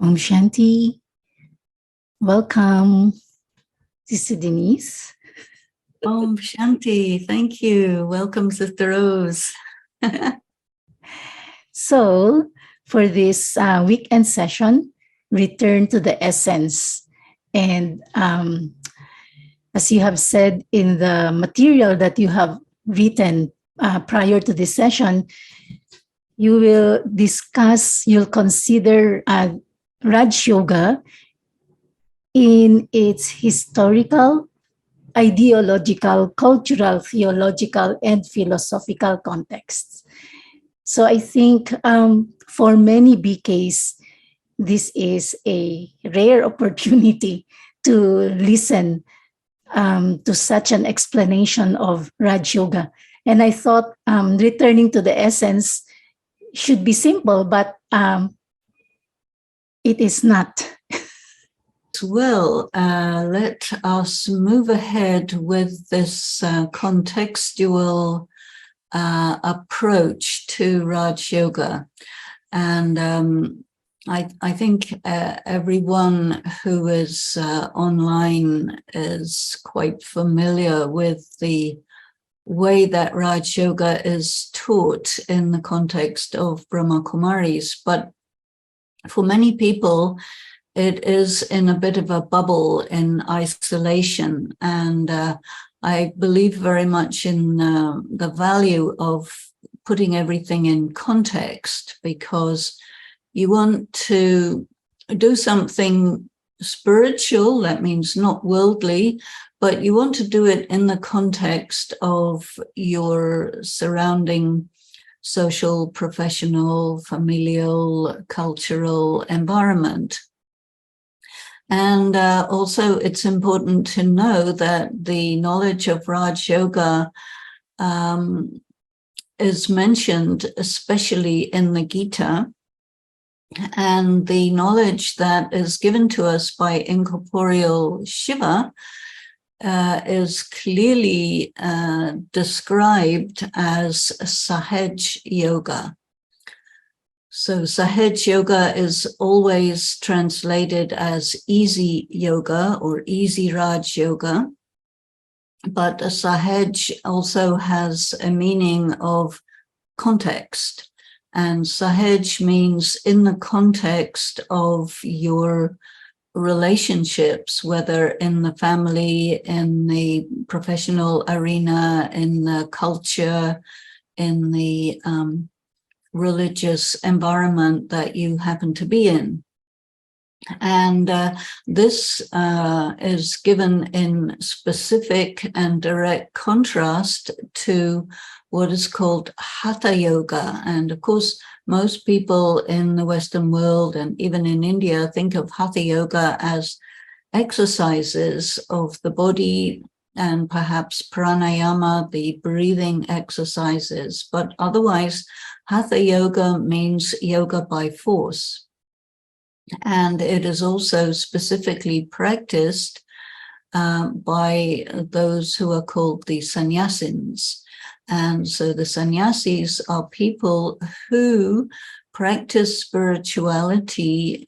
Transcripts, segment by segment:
Om Shanti. Welcome, Sister Denise. Om Shanti. Thank you. Welcome, Sister Rose. So, for this weekend session, return to the essence. And as you have said in the material that you have written prior to this session, you will discuss, you'll consider Raj Yoga in its historical, ideological, cultural, theological, and philosophical contexts. So I think for many BKs, this is a rare opportunity to listen to such an explanation of Raj Yoga. And I thought returning to the essence should be simple, but it is not. Well, let us move ahead with this contextual approach to Raj Yoga. And I think everyone who is online is quite familiar with the way that Raj Yoga is taught in the context of Brahma Kumaris. But for many people, it is in a bit of a bubble in isolation. And I believe very much in the value of putting everything in context, because you want to do something spiritual, that means not worldly, but you want to do it in the context of your surrounding social, professional, familial, cultural environment. And also it's important to know that the knowledge of Raj Yoga is mentioned especially in the Gita, and the knowledge that is given to us by incorporeal Shiva is clearly described as Sahaj Yoga. So Sahaj Yoga is always translated as easy yoga or easy Raj Yoga. But Sahaj also has a meaning of context. And Sahaj means in the context of your relationships, whether in the family, in the professional arena, in the culture, in the religious environment that you happen to be in. And this is given in specific and direct contrast to what is called Hatha Yoga. And of course, most people in the Western world and even in India think of Hatha Yoga as exercises of the body and perhaps pranayama, the breathing exercises. But otherwise, Hatha Yoga means yoga by force. And it is also specifically practiced by those who are called the sannyasins. And so the sannyasis are people who practice spirituality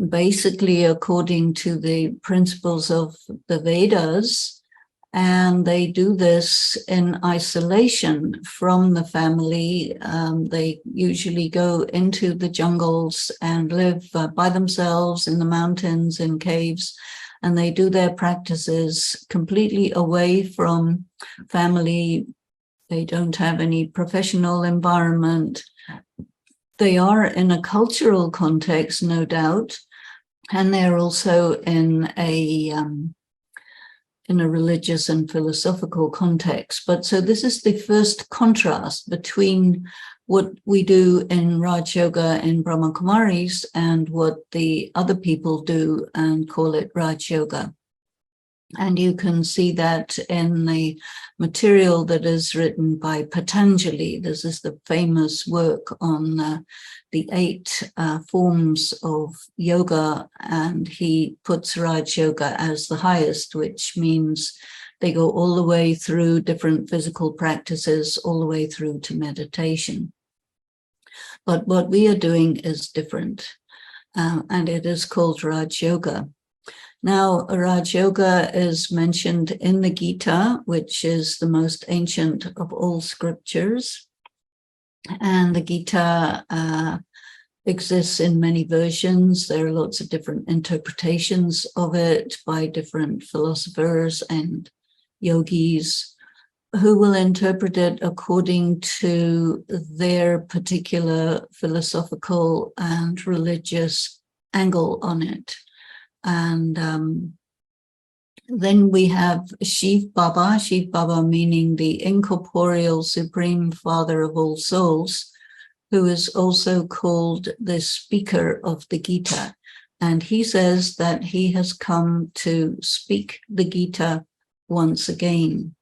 basically according to the principles of the Vedas. And they do this in isolation from the family. They usually go into the jungles and live by themselves in the mountains, in caves, and they do their practices completely away from family. They don't have any professional environment. They are in a cultural context, no doubt, and they're also in a religious and philosophical context. But so this is the first contrast between what we do in Raj Yoga in Brahma Kumaris and what the other people do and call it Raj Yoga. And you can see that in the material that is written by Patanjali. This is the famous work on the 8 forms of yoga, and he puts Raj Yoga as the highest, which means they go all the way through different physical practices, all the way through to meditation. But what we are doing is different. and it is called Raj Yoga. Now, Raj Yoga is mentioned in the Gita, which is the most ancient of all scriptures. And the Gita exists in many versions. There are lots of different interpretations of it by different philosophers and yogis who will interpret it according to their particular philosophical and religious angle on it. And then we have Shiv Baba meaning the incorporeal supreme father of all souls, who is also called the speaker of the Gita. And he says that he has come to speak the Gita once again.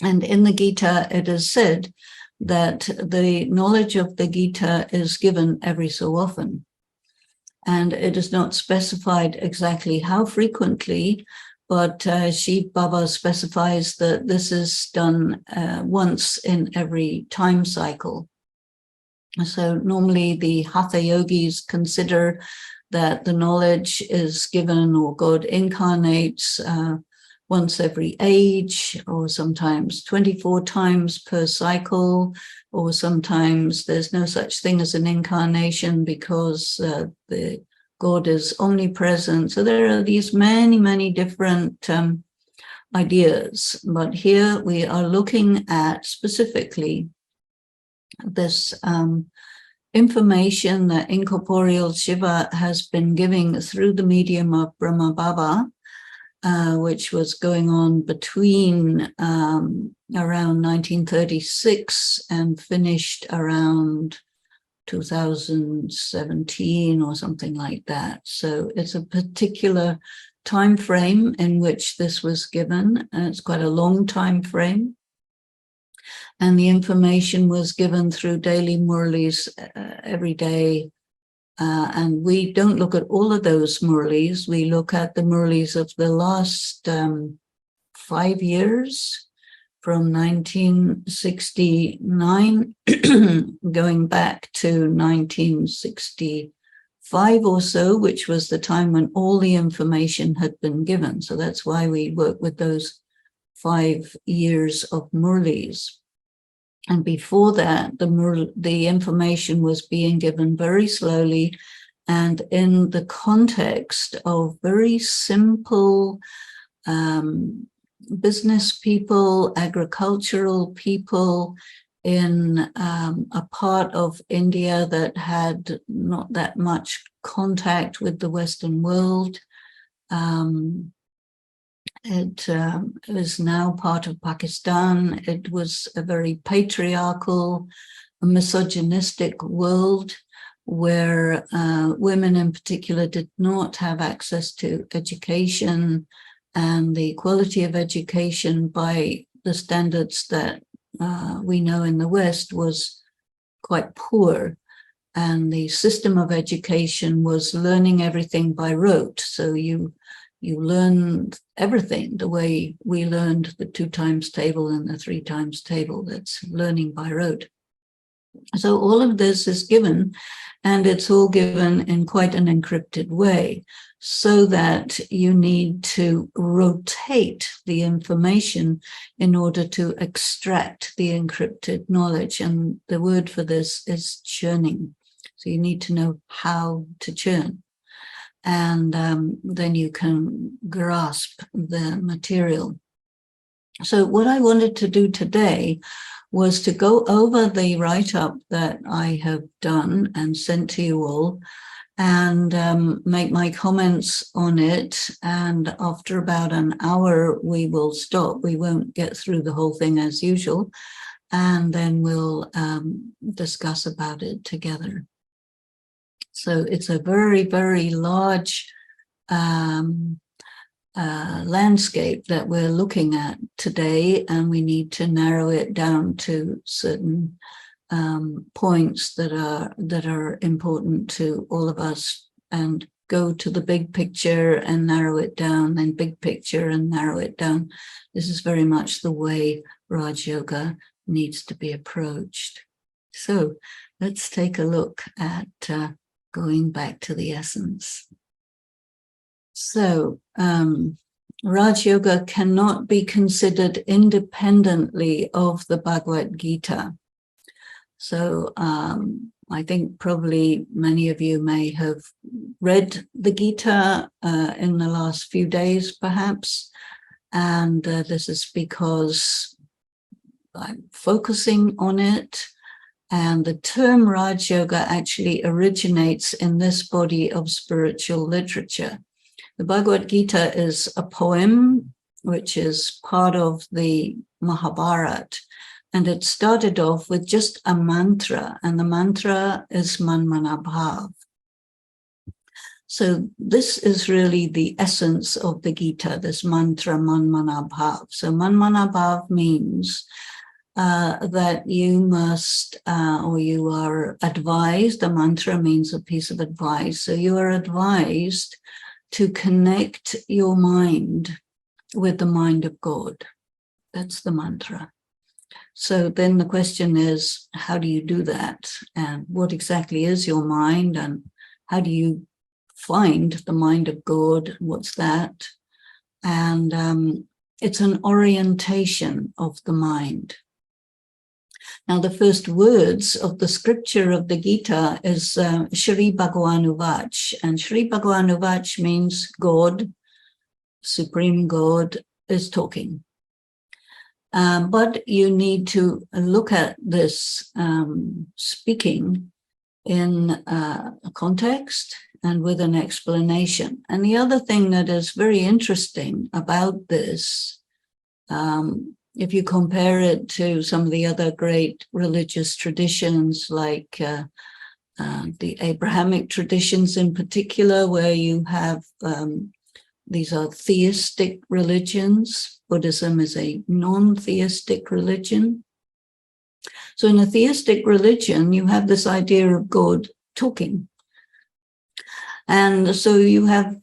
And in the Gita, it is said that the knowledge of the Gita is given every so often. And it is not specified exactly how frequently, but Shiv Baba specifies that this is done once in every time cycle. So normally the Hatha yogis consider that the knowledge is given, or God incarnates once every age, or sometimes 24 times per cycle, or sometimes there's no such thing as an incarnation because the God is omnipresent. So there are these many different ideas. But here we are looking at specifically this information that incorporeal Shiva has been giving through the medium of Brahma Baba, which was going on between around 1936 and finished around 2017 or something like that. So it's a particular time frame in which this was given, and it's quite a long time frame. And the information was given through daily Murlis every day. And we don't look at all of those Murlis. We look at the Murlis of the last 5 years, from 1969 going back to 1965 or so, which was the time when all the information had been given. So that's why we work with those 5 years of Murlis. And before that, the information was being given very slowly and in the context of very simple business people, agricultural people in a part of India that had not that much contact with the Western world. It is now part of Pakistan. It was a very patriarchal, misogynistic world where women in particular did not have access to education, and the quality of education by the standards that we know in the West was quite poor. And the system of education was learning everything by rote. So you learn everything the way we learned the 2 times table and the 3 times table. That's learning by rote. So all of this is given, and it's all given in quite an encrypted way, so that you need to rotate the information in order to extract the encrypted knowledge. And the word for this is churning. So you need to know how to churn. And then you can grasp the material. So what I wanted to do today was to go over the write-up that I have done and sent to you all, and make my comments on it. And after about an hour, we will stop. We won't get through the whole thing as usual, and then we'll discuss about it together. So it's a very large landscape that we're looking at today, and we need to narrow it down to certain points that are important to all of us, and go to the big picture and narrow it down, then big picture and narrow it down. This is very much the way Raj Yoga needs to be approached. So let's take a look at going back to the essence. So, Raj Yoga cannot be considered independently of the Bhagavad Gita. So I think probably many of you may have read the Gita in the last few days, perhaps. And this is because I'm focusing on it. And the term Raj Yoga actually originates in this body of spiritual literature. The Bhagavad Gita is a poem which is part of the Mahabarata. And it started off with just a mantra, and the mantra is Man Mana Bhav. So this is really the essence of the Gita, this mantra, Man Mana Bhav. So Man Mana Bhav means that you must, or you are advised, the mantra means a piece of advice. So you are advised to connect your mind with the mind of God. That's the mantra. So then the question is, how do you do that? And what exactly is your mind? And how do you find the mind of God? What's that? And it's an orientation of the mind. Now, the first words of the scripture of the Gita is Shri Bhagavan Uvach. And Shri Bhagavan Uvach means God, Supreme God, is talking. But you need to look at this speaking in a context and with an explanation. And the other thing that is very interesting about this, if you compare it to some of the other great religious traditions, like the Abrahamic traditions in particular, where you have these are theistic religions. Buddhism is a non-theistic religion. So in a theistic religion, you have this idea of God talking. And so you have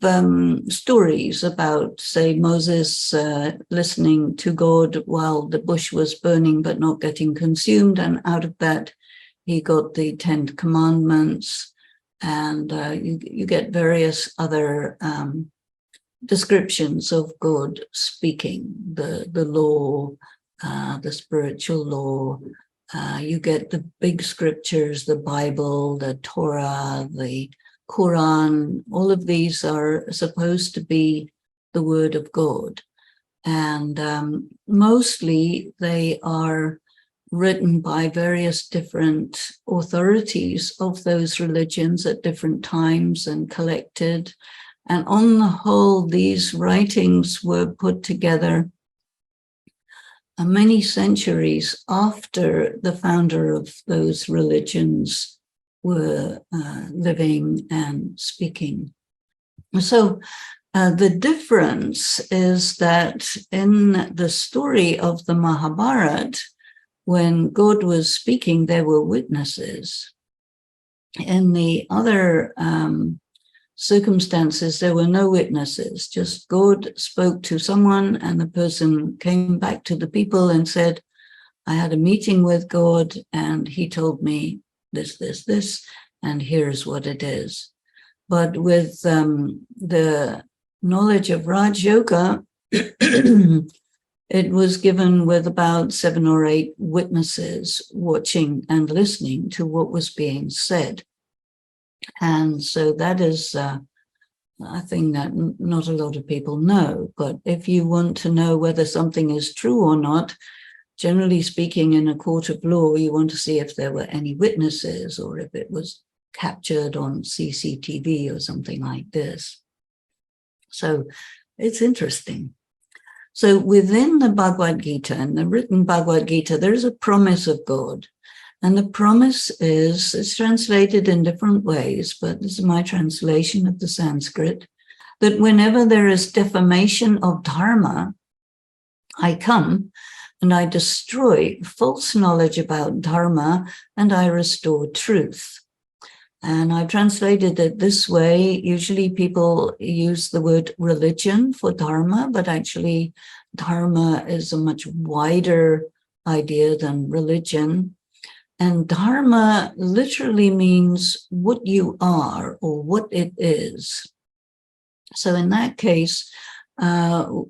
stories about, say, Moses listening to God while the bush was burning but not getting consumed. And out of that, he got the 10 Commandments. And you get various other descriptions of God speaking, the law, the spiritual law. You get the big scriptures, the Bible, the Torah, the Quran. All of these are supposed to be the word of God. And mostly they are written by various different authorities of those religions at different times and collected. And on the whole, these writings were put together many centuries after the founder of those religions were living and speaking. So the difference is that in the story of the Mahabharata, when God was speaking, there were witnesses. In the other circumstances, there were no witnesses, just God spoke to someone and the person came back to the people and said, I had a meeting with God and he told me this, and here's what it is. But with the knowledge of Raj Yoga, it was given with about 7 or 8 witnesses watching and listening to what was being said. And so that is a thing that not a lot of people know. But if you want to know whether something is true or not, generally speaking, in a court of law, you want to see if there were any witnesses or if it was captured on CCTV or something like this. So it's interesting. So within the Bhagavad Gita, in the written Bhagavad Gita, there is a promise of God. And the promise is, it's translated in different ways, but this is my translation of the Sanskrit, that whenever there is defamation of Dharma, I come and I destroy false knowledge about Dharma and I restore truth. And I've translated it this way. Usually people use the word religion for Dharma, but actually Dharma is a much wider idea than religion. And Dharma literally means what you are or what it is. So in that case,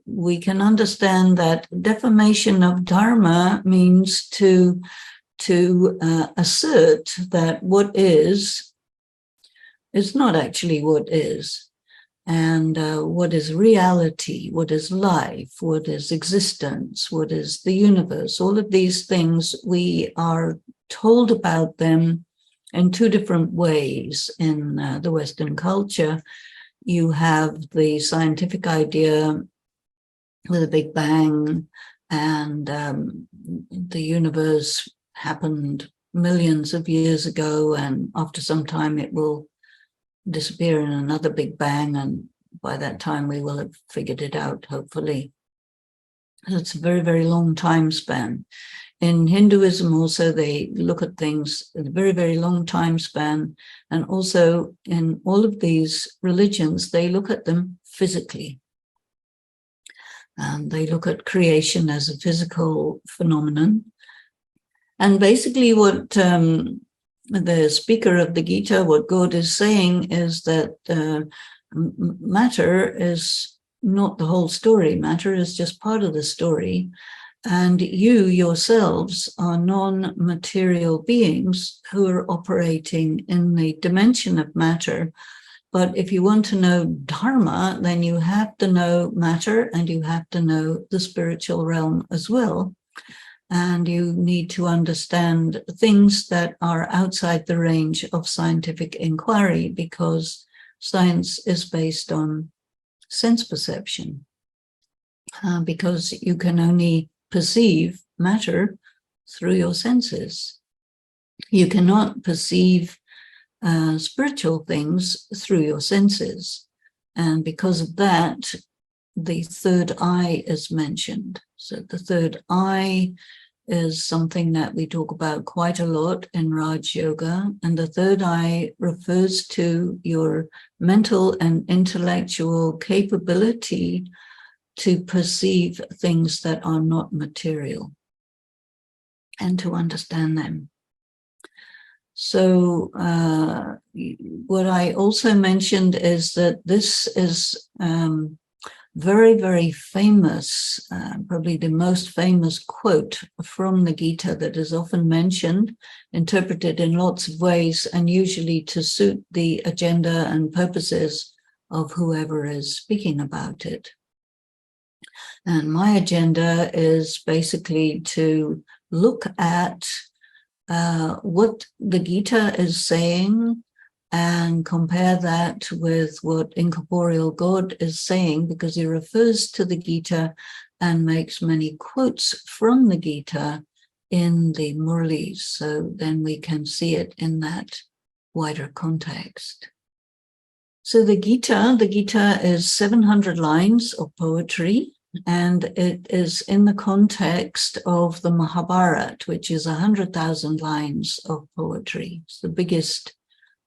we can understand that defamation of Dharma means to assert that what is not actually what is. And what is reality, what is life, what is existence, what is the universe, all of these things, we are told about them in two different ways in the Western culture. You have the scientific idea with a Big Bang, and the universe happened millions of years ago, and after some time it will disappear in another Big Bang, and by that time we will have figured it out, hopefully. It's a very, very long time span. In Hinduism also, they look at things in a very, very long time span, and also in all of these religions, they look at them physically. And they look at creation as a physical phenomenon. And basically what the speaker of the Gita, what God is saying is that matter is not the whole story. Matter is just part of the story. And you yourselves are non-material beings who are operating in the dimension of matter. But if you want to know Dharma, then you have to know matter and you have to know the spiritual realm as well. And you need to understand things that are outside the range of scientific inquiry, because science is based on sense perception, because you can only perceive matter through your senses. You cannot perceive spiritual things through your senses. And because of that, the third eye is mentioned. So the third eye is something that we talk about quite a lot in Raj Yoga. And the third eye refers to your mental and intellectual capability to perceive things that are not material and to understand them. So what I also mentioned is that this is very, very famous, probably the most famous quote from the Gita that is often mentioned, interpreted in lots of ways, and usually to suit the agenda and purposes of whoever is speaking about it. And my agenda is basically to look at what the Gita is saying and compare that with what incorporeal God is saying, because he refers to the Gita and makes many quotes from the Gita in the Murlis. So then we can see it in that wider context. So the Gita is 700 lines of poetry, and it is in the context of the Mahabarata, which is 100,000 lines of poetry. It's the biggest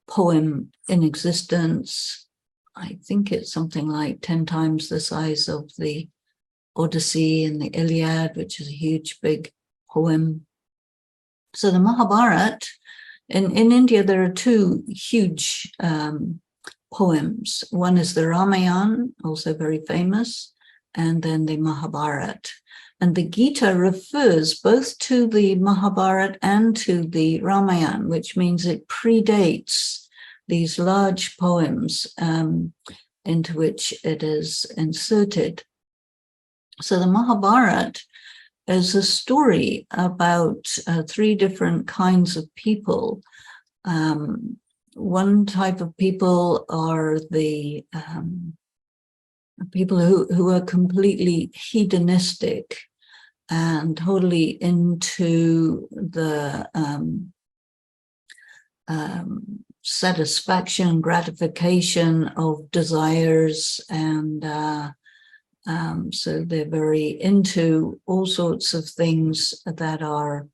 poem in existence. I think it's something like 10 times the size of the Odyssey and the Iliad, which is a huge, big poem. So the Mahabharata, in India, there are two huge poems. One is the Ramayana, also very famous, and then the Mahabharata. And the Gita refers both to the Mahabharata and to the Ramayana, which means it predates these large poems into which it is inserted. So the Mahabharata is a story about three different kinds of people. One type of people are the people who are completely hedonistic and totally into the satisfaction, gratification of desires, and so they're very into all sorts of things that are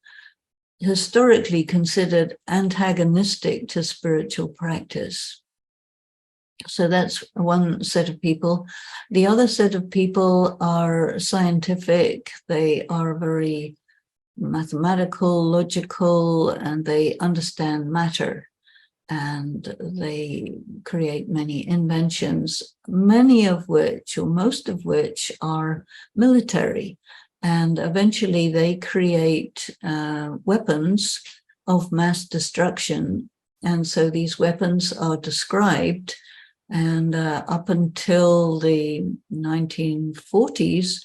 historically considered antagonistic to spiritual practice. So that's one set of people. The other set of people are scientific. They are very mathematical, logical, and they understand matter. And they create many inventions, many of which, or most of which, are military. And eventually they create weapons of mass destruction. And so these weapons are described. And up until the 1940s,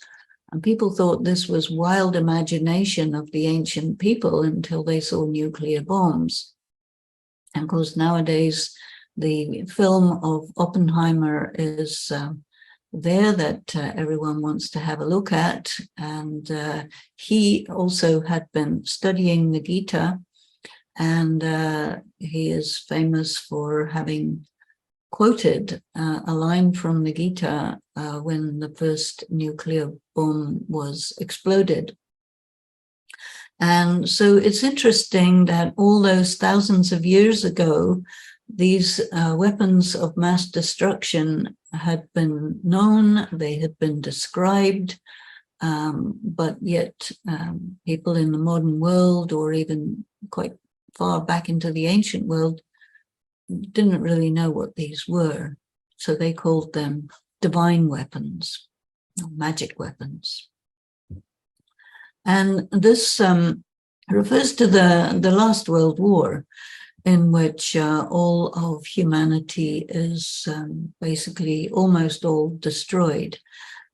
and people thought this was wild imagination of the ancient people until they saw nuclear bombs. And of course, nowadays, the film of Oppenheimer is there that everyone wants to have a look at. And he also had been studying the Gita, and he is famous for having quoted a line from the Gita when the first nuclear bomb was exploded. And so it's interesting that all those thousands of years ago, these weapons of mass destruction had been known, they had been described, but yet people in the modern world, or even quite far back into the ancient world, didn't really know what these were. So they called them divine weapons, or magic weapons. And this refers to the last World War, in which all of humanity is basically almost all destroyed.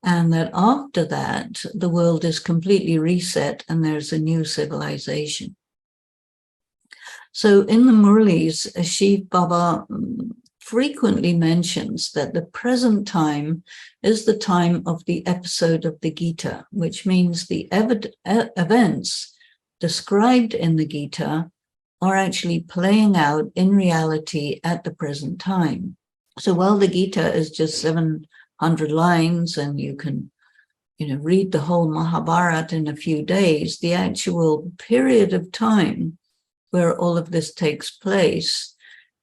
And that after that, the world is completely reset and there's a new civilization. So in the Murlis, Shiv Baba frequently mentions that the present time is the time of the episode of the Gita, which means the events described in the Gita are actually playing out in reality at the present time. So while the Gita is just 700 lines and you can read the whole Mahabarata in a few days, the actual period of time where all of this takes place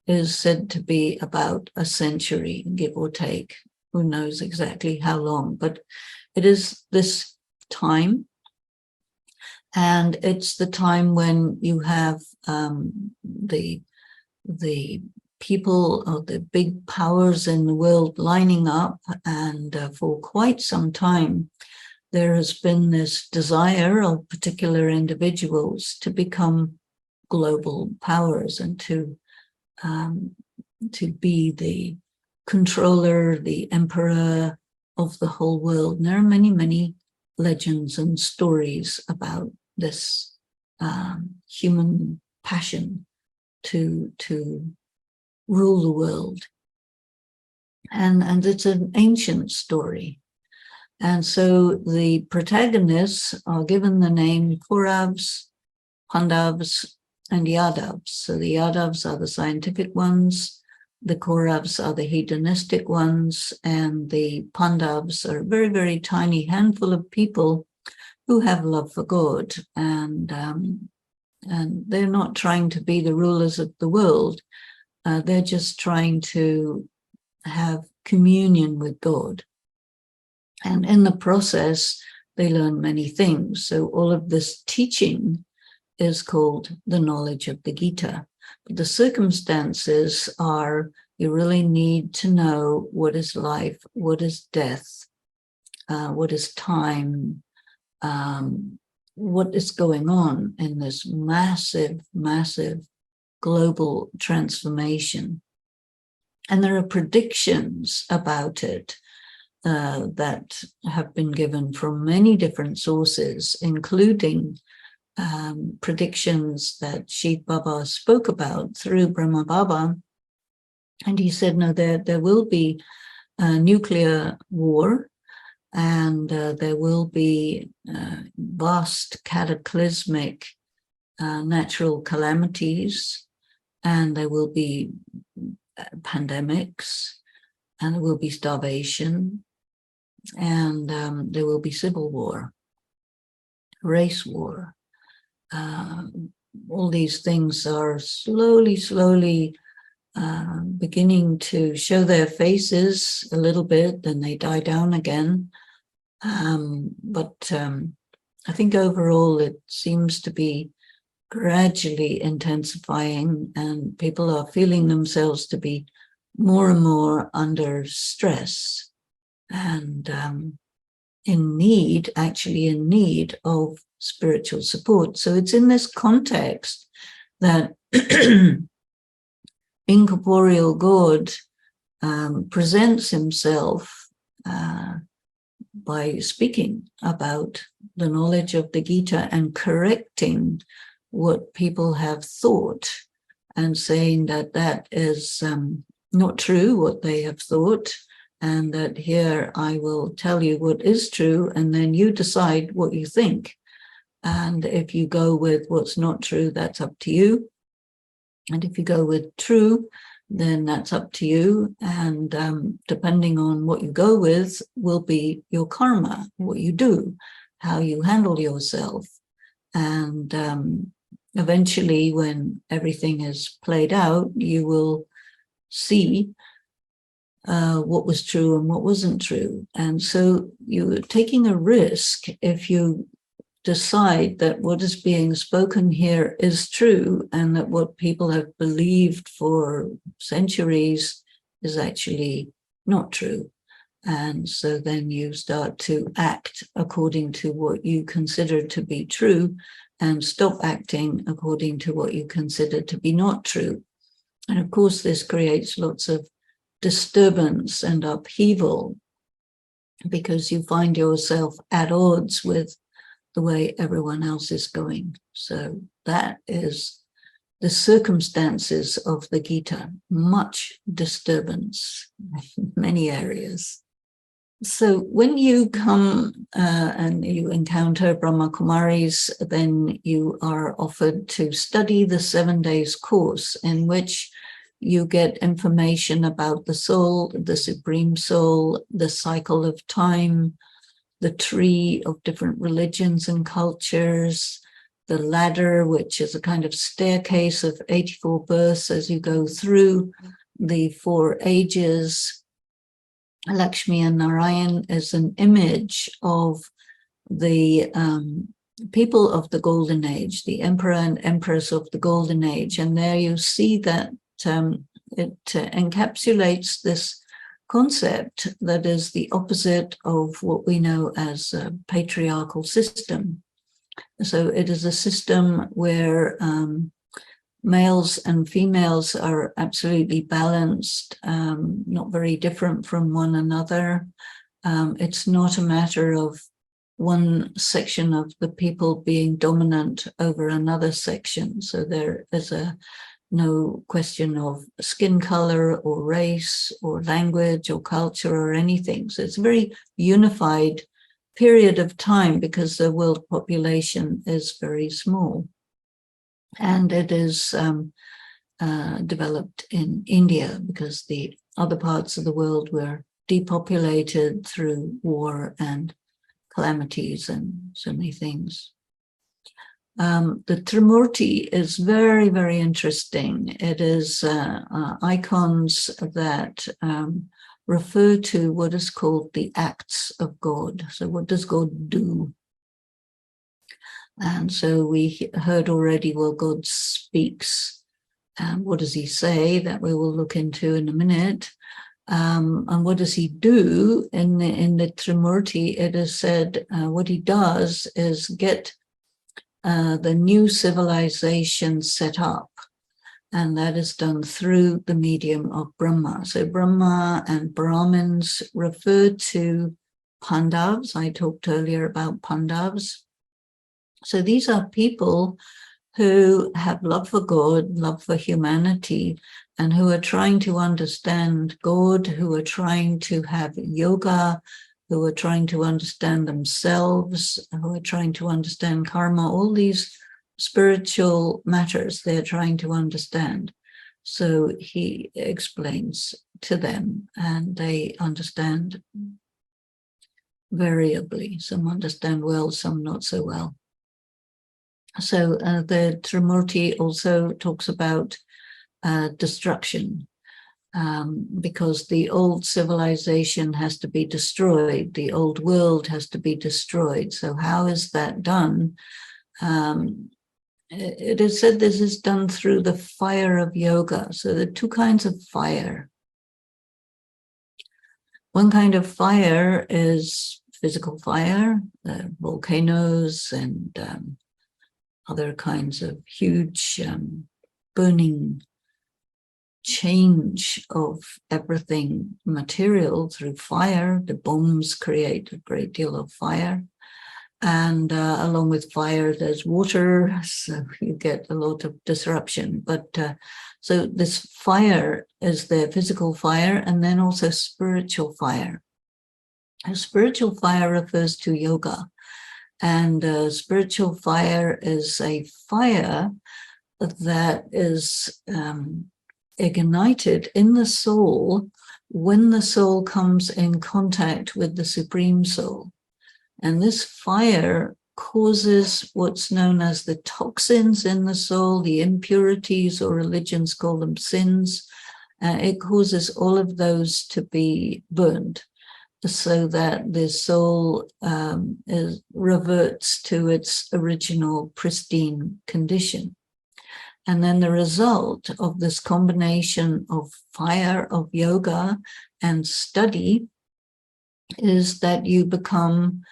is said to be about a century, give or take. Who knows exactly how long, but it is this time. And it's the time when you have the people of the big powers in the world lining up, and for quite some time, there has been this desire of particular individuals to become global powers and to be the controller, the emperor of the whole world. And there are many, many legends and stories about this human passion to rule the world. And it's an ancient story. And so the protagonists are given the name Kauravas, Pandavas, and Yadavas. So the Yadavas are the scientific ones, the Kauravas are the hedonistic ones, and the Pandavas are a very, very tiny handful of people who have love for God. And they're not trying to be the rulers of the world. They're just trying to have communion with God. And in the process, they learn many things. So all of this teaching is called the knowledge of the Gita. But the circumstances are, you really need to know what is life, what is death, what is time, what is going on in this massive, massive global transformation. And there are predictions about it that have been given from many different sources, including predictions that Shiv Baba spoke about through Brahma Baba. And he said, no, there will be a nuclear war, and there will be vast cataclysmic natural calamities, and there will be pandemics, and there will be starvation, and there will be civil war, race war. All these things are slowly beginning to show their faces a little bit, then they die down again. But I think overall it seems to be gradually intensifying, and people are feeling themselves to be more and more under stress and in need of spiritual support. So it's in this context that incorporeal God presents himself by speaking about the knowledge of the Gita and correcting what people have thought and saying that that is not true, what they have thought, and that here I will tell you what is true, and then you decide what you think. And if you go with what's not true, that's up to you. And if you go with true, then that's up to you. And depending on what you go with will be your karma, what you do, how you handle yourself. And eventually, when everything is played out, you will see what was true and what wasn't true. And so you're taking a risk if you decide that what is being spoken here is true and that what people have believed for centuries is actually not true. And so then you start to act according to what you consider to be true and stop acting according to what you consider to be not true. And of course, this creates lots of disturbance and upheaval because you find yourself at odds with the way everyone else is going. So that is the circumstances of the Gita, much disturbance in many areas. So when you come and you encounter Brahma Kumaris, then you are offered to study the 7 days course in which you get information about the soul, the supreme soul, the cycle of time, the tree of different religions and cultures, the ladder, which is a kind of staircase of 84 births as you go through the 4 ages. Lakshmi and Narayan is an image of the people of the Golden Age, the emperor and empress of the Golden Age. And there you see that it encapsulates this concept that is the opposite of what we know as a patriarchal system. So it is a system where males and females are absolutely balanced, not very different from one another. It's not a matter of one section of the people being dominant over another section. So there is no question of skin color or race or language or culture or anything. So it's a very unified period of time because the world population is very small. And it is developed in India because the other parts of the world were depopulated through war and calamities and so many things. The Trimurti is very, very interesting. It is icons that refer to what is called the acts of God. So what does God do? And so we heard already, well, God speaks. What does he say? That we will look into in a minute. And what does he do? In the Trimurti, it is said what he does is get the new civilization set up. And that is done through the medium of Brahma. So Brahma and Brahmins refer to Pandavas. I talked earlier about Pandavas. So these are people who have love for God, love for humanity, and who are trying to understand God, who are trying to have yoga, who are trying to understand themselves, who are trying to understand karma, all these spiritual matters they're trying to understand. So he explains to them, and they understand variably. Some understand well, some not so well. So the Trimurti also talks about destruction. because the old civilization has to be destroyed. The old world has to be destroyed. So how is that done? It is said this is done through the fire of yoga. So there are two kinds of fire. One kind of fire is physical fire, volcanoes and other kinds of huge burning change of everything material through fire. The bombs create a great deal of fire. And along with fire, there's water, so you get a lot of disruption. But so this fire is the physical fire, and then also spiritual fire. A spiritual fire refers to yoga, and spiritual fire is a fire that is ignited in the soul when the soul comes in contact with the Supreme Soul. And this fire causes what's known as the toxins in the soul, the impurities, or religions call them sins. It causes all of those to be burned so that the soul reverts to its original pristine condition. And then the result of this combination of fire, of yoga, and study is that you become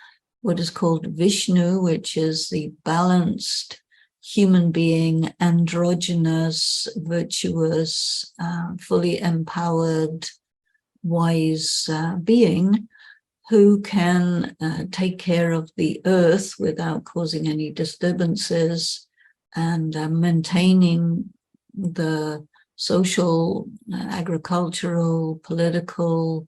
what is called Vishnu, which is the balanced human being, androgynous, virtuous, fully empowered, wise being who can take care of the earth without causing any disturbances and maintaining the social, agricultural, political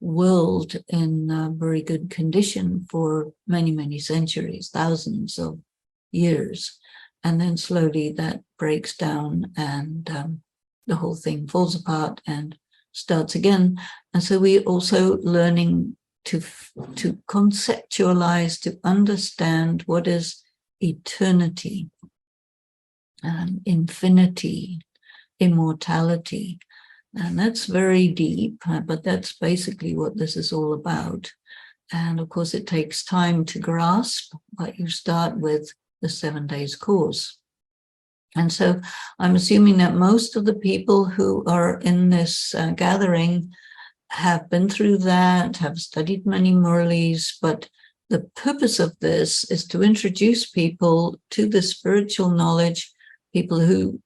world in very good condition for many, many centuries, thousands of years. And then slowly that breaks down and the whole thing falls apart and starts again. And so we're also learning to conceptualize, to understand what is eternity, infinity, immortality. And that's very deep, but that's basically what this is all about. And of course, it takes time to grasp, but you start with the 7 days course. And so I'm assuming that most of the people who are in this gathering have been through that, have studied many Murlis, but the purpose of this is to introduce people to the spiritual knowledge, people who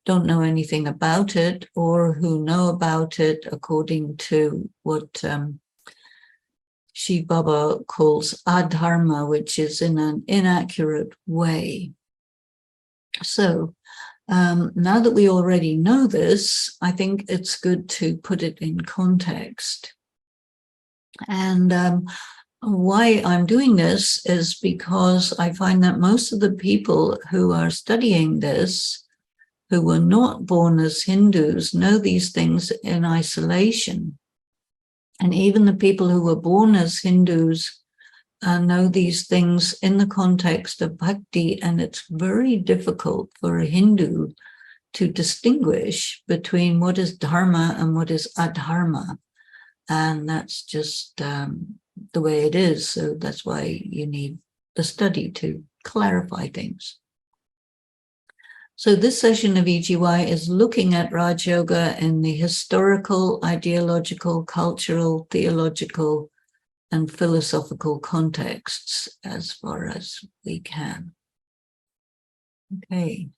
don't know anything about it or who know about it according to what Shiv Baba calls adharma, which is in an inaccurate way. So now that we already know this, I think it's good to put it in context. And why I'm doing this is because I find that most of the people who are studying this, who were not born as Hindus, know these things in isolation. And even the people who were born as Hindus know these things in the context of bhakti, and it's very difficult for a Hindu to distinguish between what is dharma and what is adharma. And that's just the way it is. So that's why you need the study to clarify things. So this session of EGY is looking at Raj Yoga in the historical, ideological, cultural, theological, and philosophical contexts as far as we can. Okay.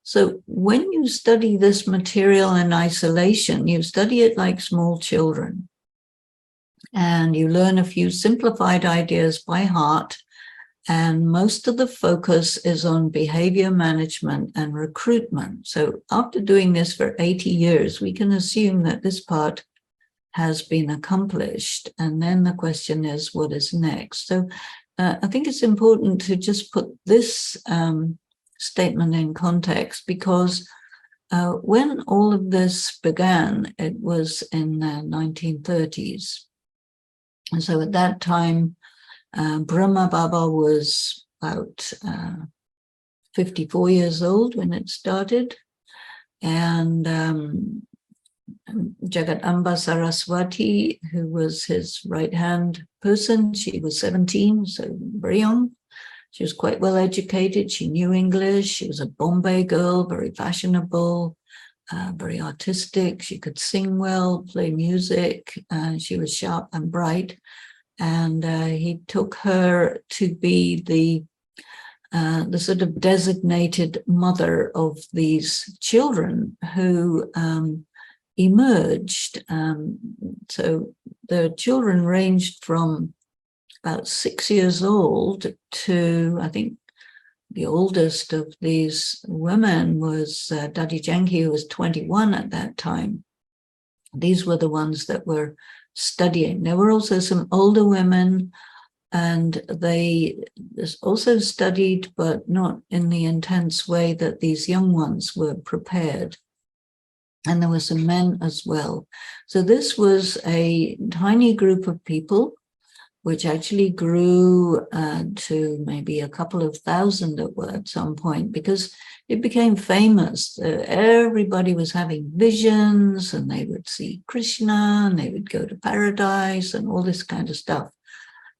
So when you study this material in isolation, you study it like small children. And you learn a few simplified ideas by heart. And most of the focus is on behavior management and recruitment. So after doing this for 80 years, we can assume that this part has been accomplished. And then the question is, what is next? So I think it's important to just put this statement in context, because when all of this began, it was in the 1930s. And so at that time, Brahma Baba was about 54 years old when it started. And Jagadamba Saraswati, who was his right-hand person. She was 17, so very young. She was quite well educated. She knew English. She was a Bombay girl, very fashionable, very artistic. She could sing well, play music. She was sharp and bright. And he took her to be the sort of designated mother of these children who emerged. So the children ranged from about 6 years old to, I think, the oldest of these women was Dadi Janki, who was 21 at that time. These were the ones that were studying. There were also some older women, and they also studied, but not in the intense way that these young ones were prepared. And there were some men as well. So this was a tiny group of people, which actually grew to maybe a couple of thousand at some point, because it became famous. Everybody was having visions, and they would see Krishna, and they would go to paradise, and all this kind of stuff.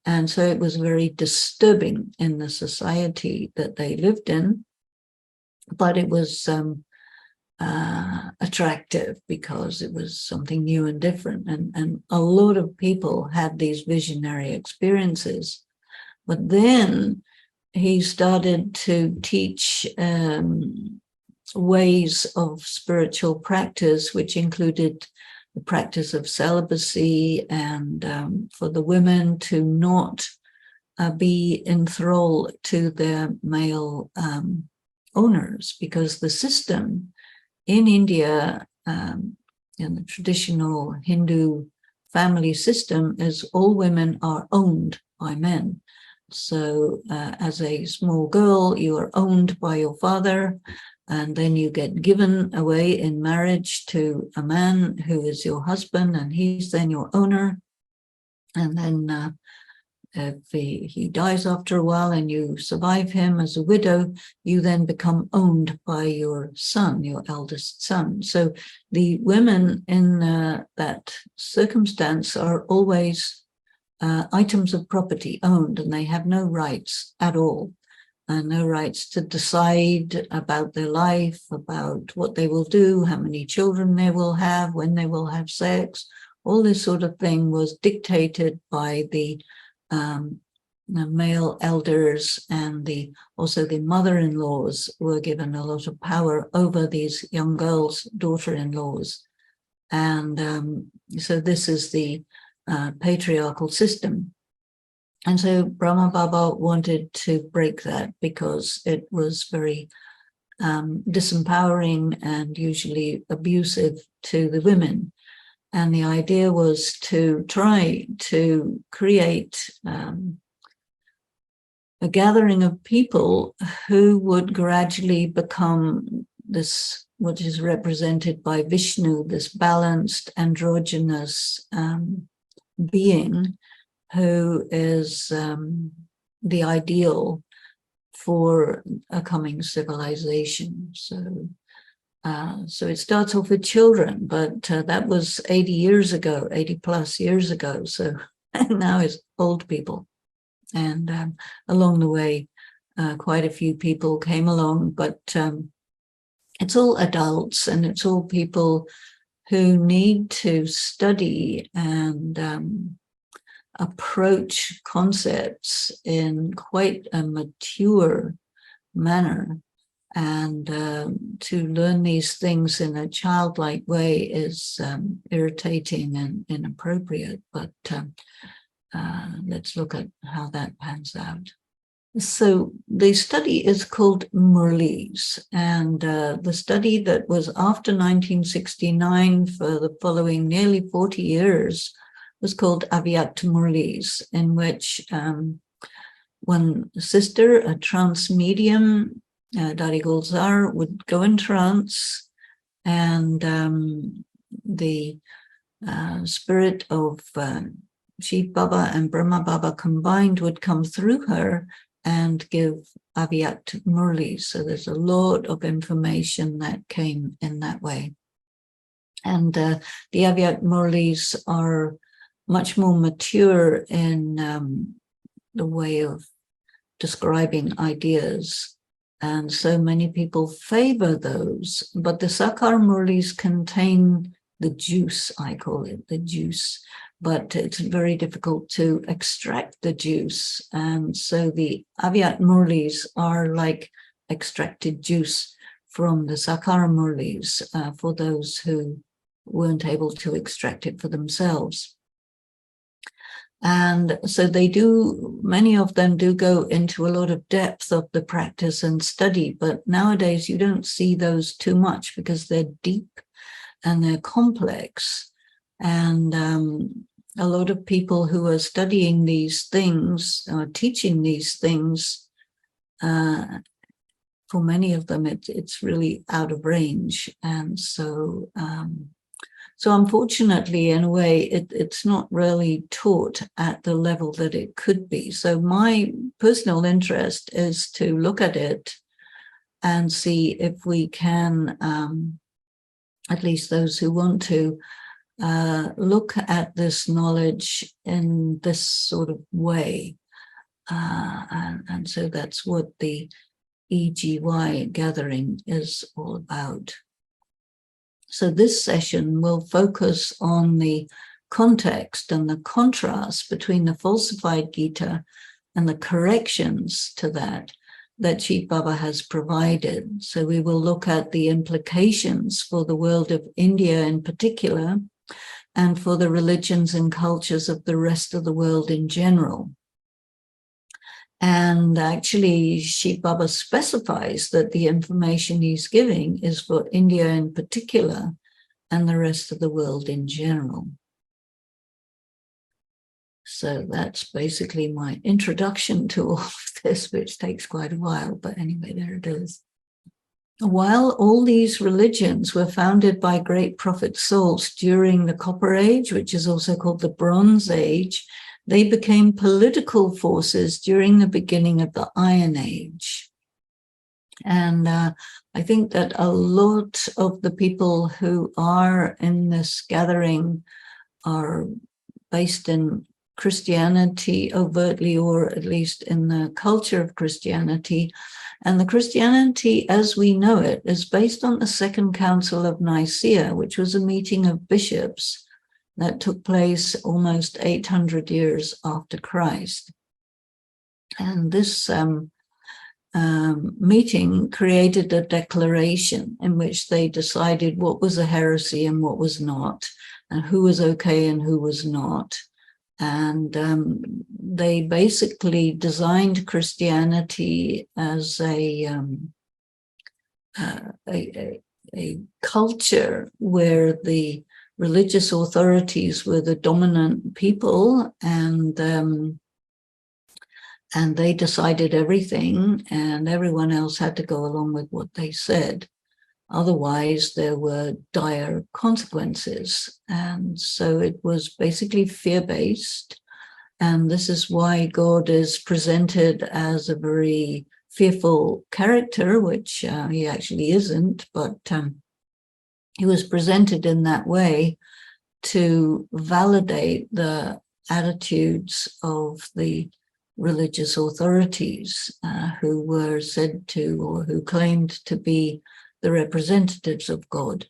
And so it was very disturbing in the society that they lived in, but it was attractive because it was something new and different. And a lot of people had these visionary experiences. But then he started to teach ways of spiritual practice, which included the practice of celibacy, and for the women to not be enthralled to their male owners, because the system in India, in the traditional Hindu family system, is all women are owned by men. So as a small girl, you are owned by your father, and then you get given away in marriage to a man who is your husband, and he's then your owner. And then if he dies after a while and you survive him as a widow, you then become owned by your son, your eldest son. So the women in that circumstance are always items of property owned, and they have no rights at all. No rights to decide about their life, about what they will do, how many children they will have, when they will have sex. All this sort of thing was dictated by the male elders, and also the mother-in-laws were given a lot of power over these young girls' daughter-in-laws. And so this is the patriarchal system. And so Brahma Baba wanted to break that because it was very disempowering and usually abusive to the women. And the idea was to try to create a gathering of people who would gradually become this, what is represented by Vishnu, this balanced, androgynous being, who is the ideal for a coming civilization. So it starts off with children, but that was 80 years ago, 80 plus years ago. So now it's old people. And along the way, quite a few people came along, but it's all adults, and it's all people who need to study and approach concepts in quite a mature manner. And to learn these things in a childlike way is irritating and inappropriate. But let's look at how that pans out. So the study is called Murlis, and the study that was after 1969 for the following nearly 40 years was called Avyakt Murlis, in which one sister, a trance medium, Dari Gulzar, would go in trance, and the spirit of Shiv Baba and Brahma Baba combined would come through her and give Avyakt Murlis. So there's a lot of information that came in that way. And the Avyakt Murlis are much more mature in the way of describing ideas. And so many people favor those. But the Sakar Murlis contain the juice, I call it the juice. But it's very difficult to extract the juice. And so the Avyakt Murlis are like extracted juice from the Sakar Murlis for those who weren't able to extract it for themselves. And so they do, many of them do go into a lot of depth of the practice and study, but nowadays you don't see those too much because they're deep and they're complex. And a lot of people who are studying these things, or teaching these things, for many of them, it's really out of range. And so unfortunately, in a way, it's not really taught at the level that it could be. So my personal interest is to look at it and see if we can, at least those who want to, look at this knowledge in this sort of way. And so that's what the EGY gathering is all about. So this session will focus on the context and the contrast between the falsified Gita and the corrections to that Chief Baba has provided. So we will look at the implications for the world of India in particular, and for the religions and cultures of the rest of the world in general. And actually, Chief Baba specifies that the information he's giving is for India in particular and the rest of the world in general. So that's basically my introduction to all of this, which takes quite a while, but anyway, there it is. While all these religions were founded by great prophet souls during the Copper Age, which is also called the Bronze Age, they became political forces during the beginning of the Iron Age. And I think that a lot of the people who are in this gathering are based in Christianity overtly, or at least in the culture of Christianity. And the Christianity as we know it is based on the Second Council of Nicaea, which was a meeting of bishops that took place almost 800 years after Christ. And this meeting created a declaration in which they decided what was a heresy and what was not, and who was okay and who was not. And they basically designed Christianity as a culture where the religious authorities were the dominant people, and they decided everything, and everyone else had to go along with what they said. Otherwise, there were dire consequences. And so it was basically fear-based. And this is why God is presented as a very fearful character, which he actually isn't, but he was presented in that way to validate the attitudes of the religious authorities who were said to, or who claimed to be, the representatives of God.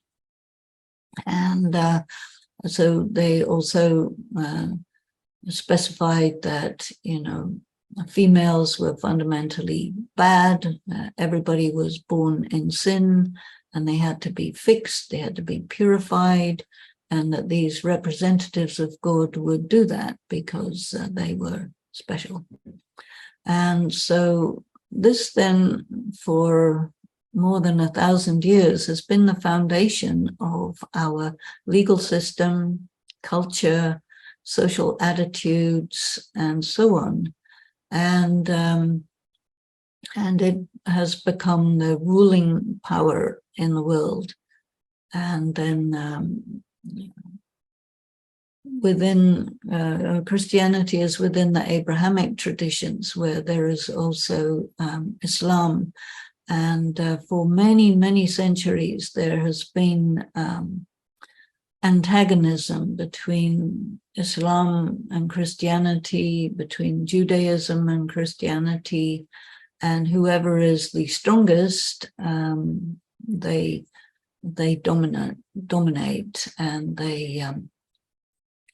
And so they also specified that, females were fundamentally bad. Everybody was born in sin, and they had to be fixed, they had to be purified, and that these representatives of God would do that because they were special. And so this then, for more than 1,000 years, has been the foundation of our legal system, culture, social attitudes, and so on. And it has become the ruling power in the world. And then within Christianity is within the Abrahamic traditions, where there is also Islam. And for many, many centuries, there has been antagonism between Islam and Christianity, between Judaism and Christianity, and whoever is the strongest, they dominate, and they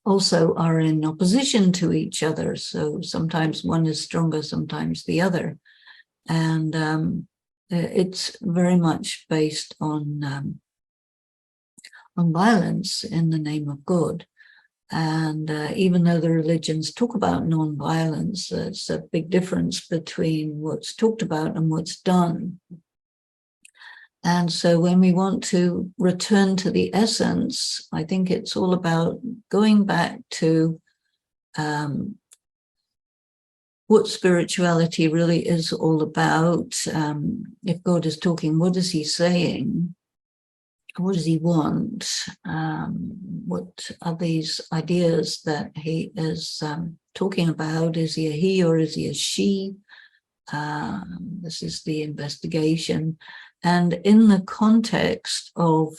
also are in opposition to each other. So sometimes one is stronger, sometimes the other, and it's very much based on violence in the name of God. And even though the religions talk about non-violence, there's a big difference between what's talked about and what's done. And so when we want to return to the essence, I think it's all about going back to what spirituality really is all about. If God is talking, what is he saying? What does he want? What are these ideas that he is talking about? Is he a he or is he a she? This is the investigation. And in the context of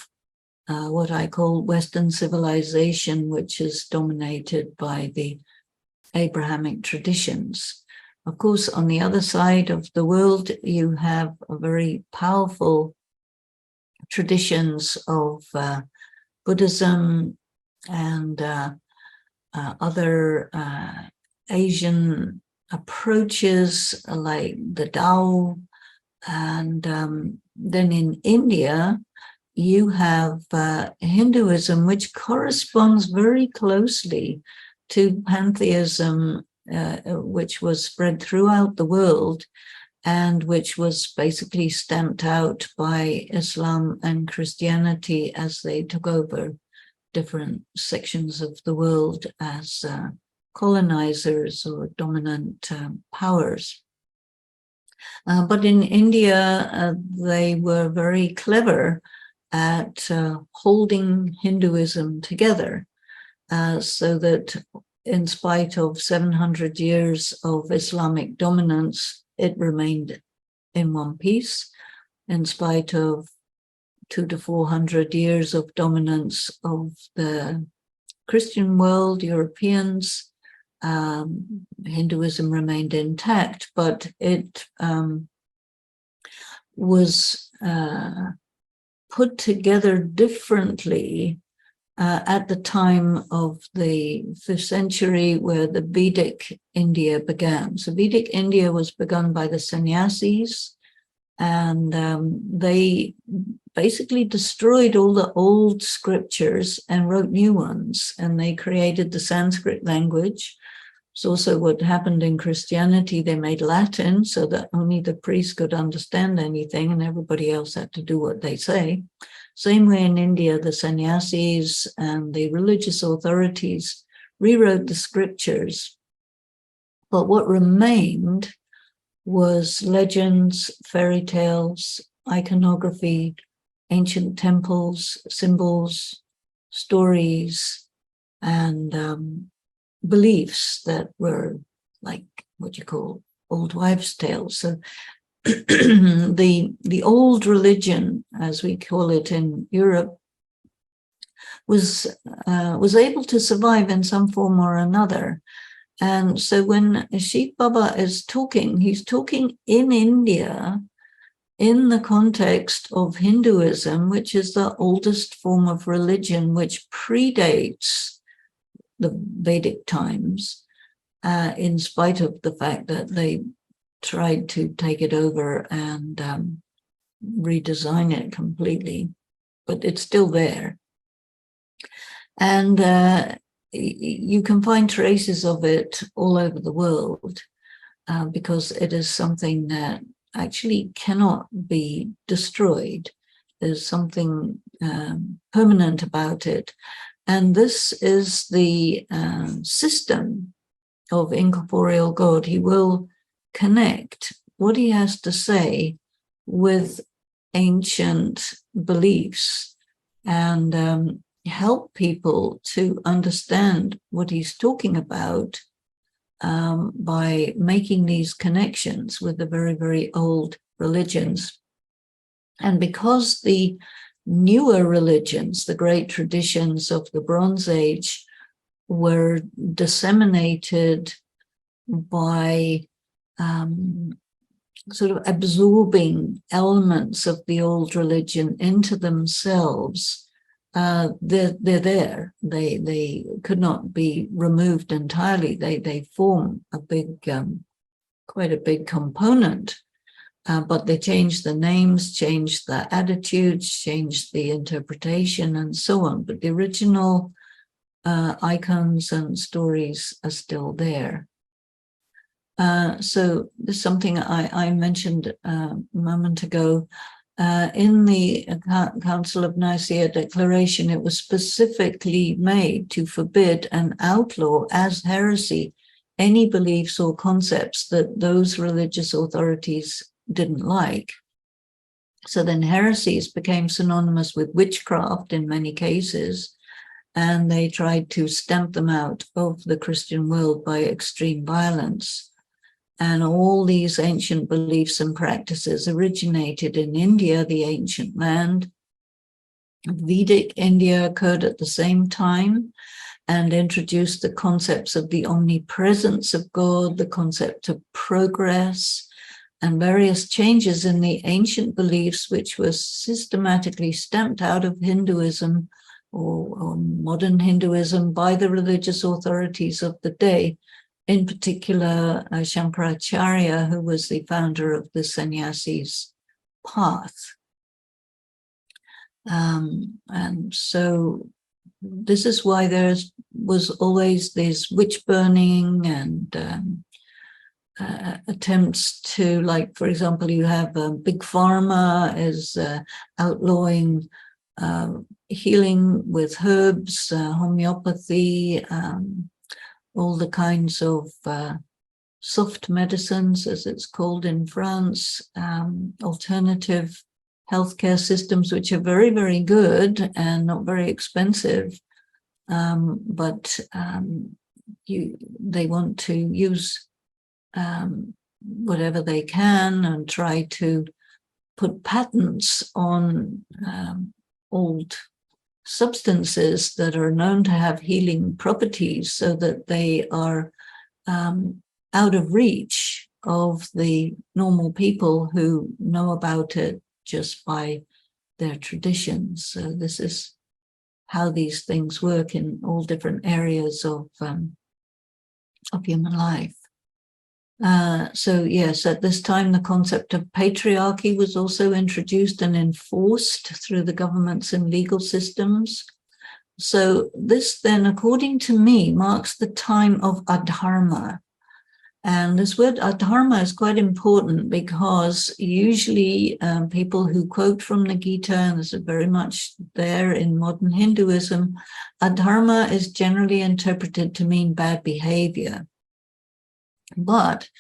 what I call Western civilization, which is dominated by the Abrahamic traditions. Of course, on the other side of the world, you have a very powerful traditions of Buddhism and other Asian approaches like the Tao. And then in India, you have Hinduism, which corresponds very closely to pantheism, which was spread throughout the world and which was basically stamped out by Islam and Christianity as they took over different sections of the world as colonizers or dominant powers. But in India, they were very clever at holding Hinduism together so that in spite of 700 years of Islamic dominance, it remained in one piece. In spite of 200 to 400 years of dominance of the Christian world, Europeans, Hinduism remained intact, but it was put together differently at the time of the 5th century, where the Vedic India began. So Vedic India was begun by the sannyasis, and they basically destroyed all the old scriptures and wrote new ones, and they created the Sanskrit language. It's also what happened in Christianity. They made Latin so that only the priests could understand anything and everybody else had to do what they say. Same way in India, the sannyasis and the religious authorities rewrote the scriptures. But what remained was legends, fairy tales, iconography, ancient temples, symbols, stories, and beliefs that were like what you call old wives' tales. So the old religion, as we call it in Europe, was able to survive in some form or another. And so when Shiv Baba is talking, he's talking in India in the context of Hinduism, which is the oldest form of religion, which predates the Vedic times, in spite of the fact that they tried to take it over and redesign it completely, but it's still there. And you can find traces of it all over the world because it is something that actually cannot be destroyed. There's something permanent about it. And this is the system of incorporeal God. He will connect what he has to say with ancient beliefs and help people to understand what he's talking about by making these connections with the very, very old religions. And because the newer religions, the great traditions of the Bronze Age, were disseminated by sort of absorbing elements of the old religion into themselves. They're there. They could not be removed entirely. They form a big, quite a big component. But they changed the names, changed the attitudes, changed the interpretation, and so on. But the original icons and stories are still there. So this is something I mentioned a moment ago. In the Council of Nicaea Declaration, it was specifically made to forbid and outlaw as heresy any beliefs or concepts that those religious authorities didn't like. So then heresies became synonymous with witchcraft in many cases, and they tried to stamp them out of the Christian world by extreme violence. And all these ancient beliefs and practices originated in India, the ancient land. Vedic India occurred at the same time and introduced the concepts of the omnipresence of God, the concept of progress, and various changes in the ancient beliefs, which were systematically stamped out of Hinduism or modern Hinduism by the religious authorities of the day, in particular Shankaracharya, who was the founder of the sannyasi's path. And so this is why there was always this witch burning and attempts to, like, for example, you have Big Pharma is outlawing healing with herbs, homeopathy, all the kinds of soft medicines, as it's called in France, alternative healthcare systems, which are very, very good and not very expensive, but they want to use whatever they can and try to put patents on old substances that are known to have healing properties so that they are out of reach of the normal people who know about it just by their traditions. So this is how these things work in all different areas of human life. So yes, at this time, the concept of patriarchy was also introduced and enforced through the governments and legal systems. So this then, according to me, marks the time of adharma. And this word adharma is quite important because usually people who quote from the Gita, and this is very much there in modern Hinduism, adharma is generally interpreted to mean bad behavior. But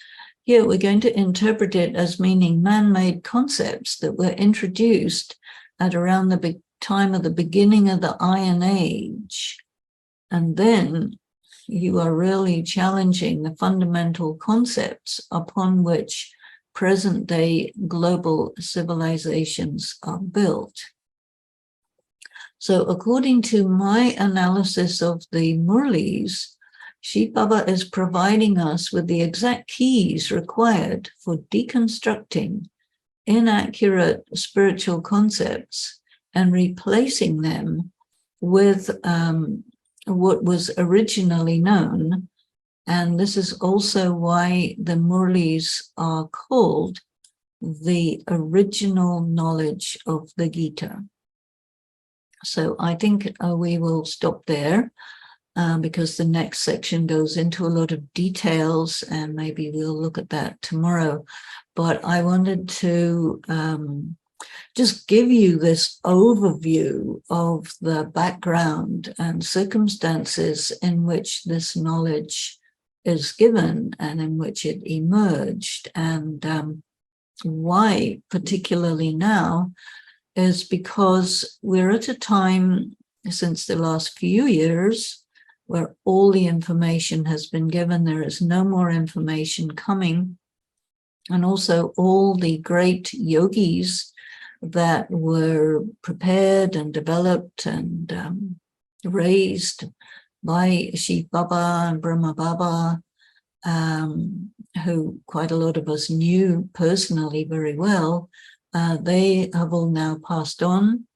here we're going to interpret it as meaning man-made concepts that were introduced at around the time of the beginning of the Iron Age. And then you are really challenging the fundamental concepts upon which present-day global civilizations are built. So according to my analysis of the Murlis, Shiv Baba is providing us with the exact keys required for deconstructing inaccurate spiritual concepts and replacing them with what was originally known. And this is also why the Murlis are called the original knowledge of the Gita. So I think we will stop there. Because the next section goes into a lot of details, and maybe we'll look at that tomorrow. But I wanted to just give you this overview of the background and circumstances in which this knowledge is given and in which it emerged, and why particularly now is because we're at a time since the last few years where all the information has been given. There is no more information coming. And also all the great yogis that were prepared and developed and raised by Shiv Baba and Brahma Baba, who quite a lot of us knew personally very well, they have all now passed on.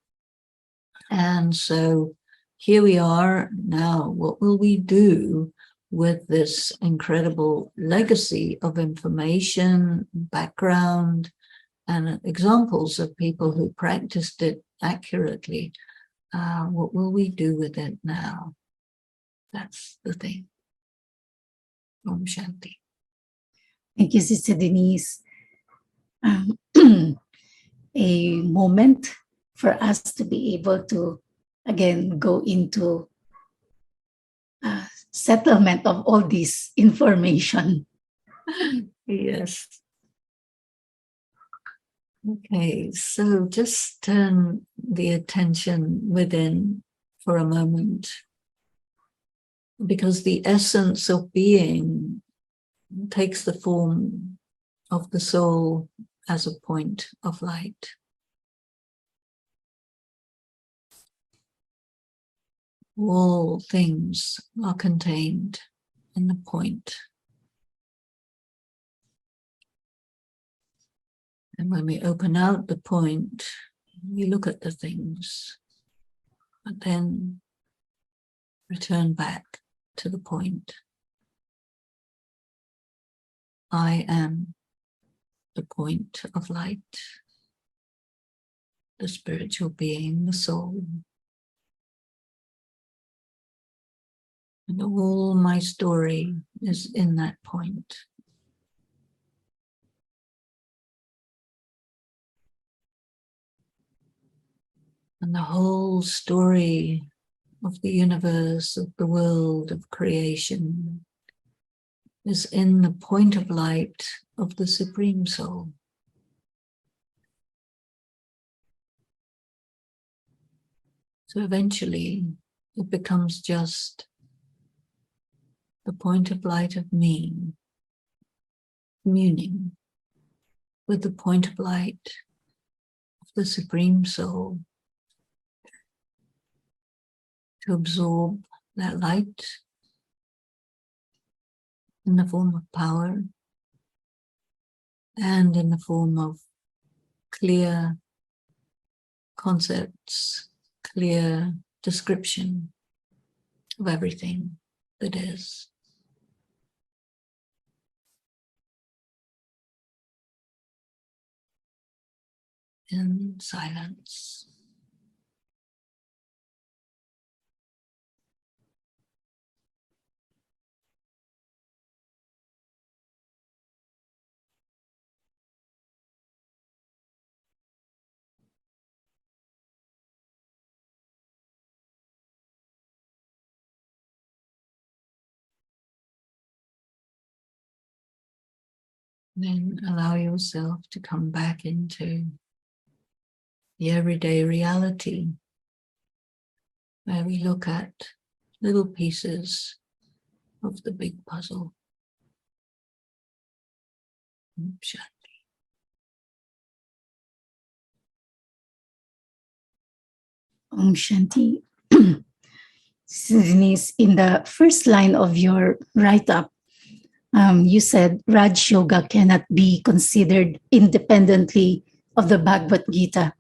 And so here we are now. What will we do with this incredible legacy of information, background, and examples of people who practiced it accurately? What will we do with it now? That's the thing. Om Shanti. Thank you, Sister Denise. A moment for us to be able to, again, go into settlement of all this information. Yes. Okay, so just turn the attention within for a moment, because the essence of being takes the form of the soul as a point of light. All things are contained in the point. And when we open out the point, we look at the things, but then return back to the point. I am the point of light, the spiritual being, the soul. And all my story is in that point. And the whole story of the universe, of the world, of creation is in the point of light of the Supreme Soul. So eventually it becomes just the point of light of me, communing with the point of light of the Supreme Soul, to absorb that light in the form of power and in the form of clear concepts, clear description of everything that is. In silence. Then allow yourself to come back into the everyday reality, where we look at little pieces of the big puzzle. Om Shanti. Om Shanti. Denise, in the first line of your write-up, you said Raj Yoga cannot be considered independently of the Bhagavad Gita.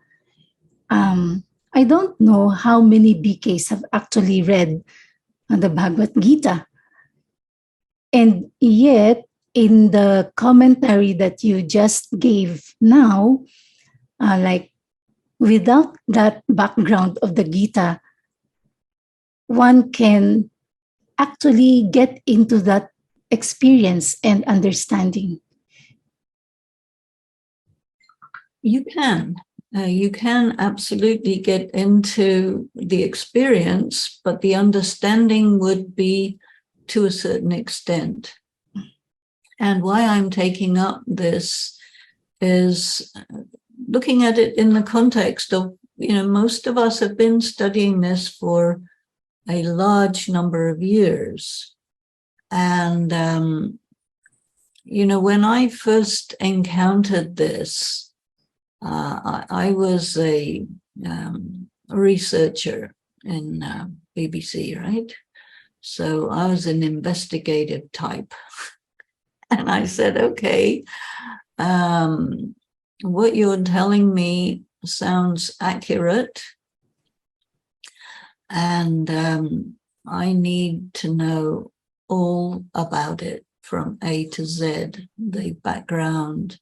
I don't know how many BKs have actually read the Bhagavad Gita. And yet, in the commentary that you just gave now, like without that background of the Gita, one can actually get into that experience and understanding. You can absolutely get into the experience, but the understanding would be to a certain extent. And why I'm taking up this is looking at it in the context of, most of us have been studying this for a large number of years. And, when I first encountered this, I was a researcher in BBC, right? So I was an investigative type. And I said, okay, what you're telling me sounds accurate. And I need to know all about it from A to Z, the background.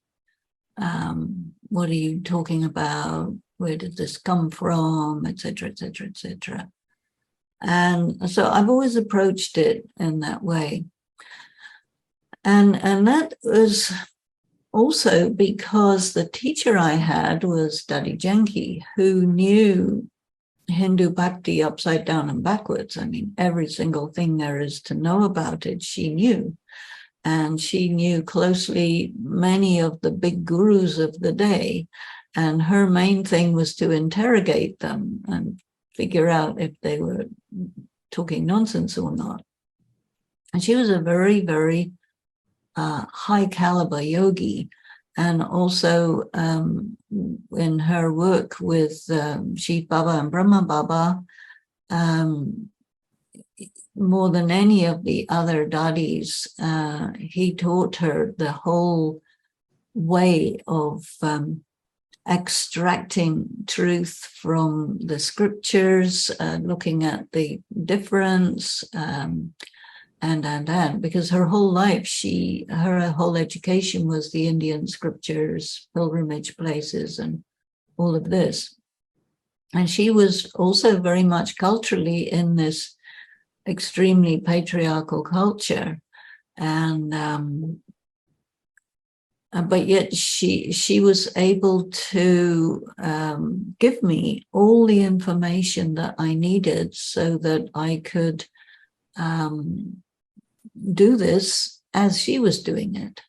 What are you talking about? Where did this come from? Etc., etc., etc. And so I've always approached it in that way. And that was also because the teacher I had was Dadi Janki, who knew Hindu Bhakti upside down and backwards. I mean, every single thing there is to know about it, she knew. And she knew closely many of the big gurus of the day. And her main thing was to interrogate them and figure out if they were talking nonsense or not. And she was a very, very high caliber yogi. And also in her work with Shiv Baba and Brahma Baba, more than any of the other dadis, he taught her the whole way of extracting truth from the scriptures, looking at the difference, and because her whole life, her whole education was the Indian scriptures, pilgrimage places, and all of this. And she was also very much culturally in this extremely patriarchal culture, and but yet she was able to give me all the information that I needed so that I could do this as she was doing it.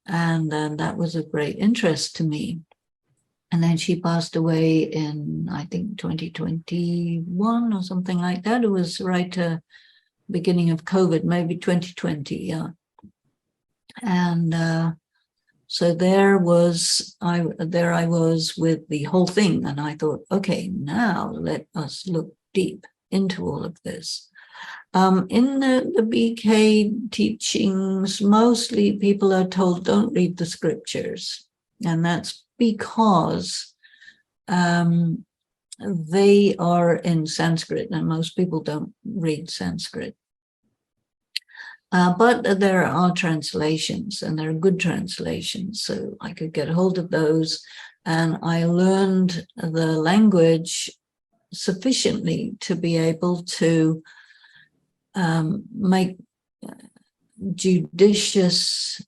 And that was of great interest to me. And then she passed away in, I think, 2021 or something like that. It was right beginning of COVID, maybe 2020, yeah. And so there I was with the whole thing, and I thought, okay, now let us look deep into all of this. In the BK teachings, mostly people are told don't read the scriptures, and that's because they are in Sanskrit, and most people don't read Sanskrit. But there are translations, and there are good translations, so I could get hold of those, and I learned the language sufficiently to be able to make judicious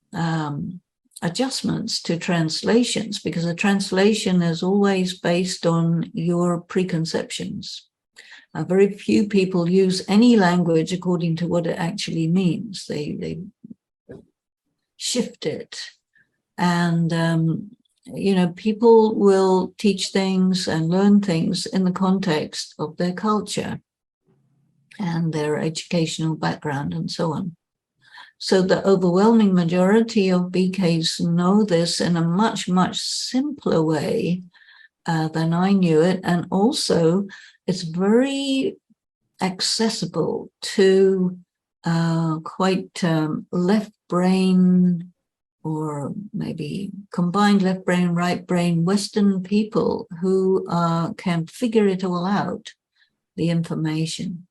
adjustments to translations, because a translation is always based on your preconceptions. Very few people use any language according to what it actually means. They shift it. And, people will teach things and learn things in the context of their culture and their educational background and so on. So the overwhelming majority of BKs know this in a much, much simpler way than I knew it. And also, it's very accessible to quite left brain, or maybe combined left brain, right brain, Western people who can figure it all out, the information.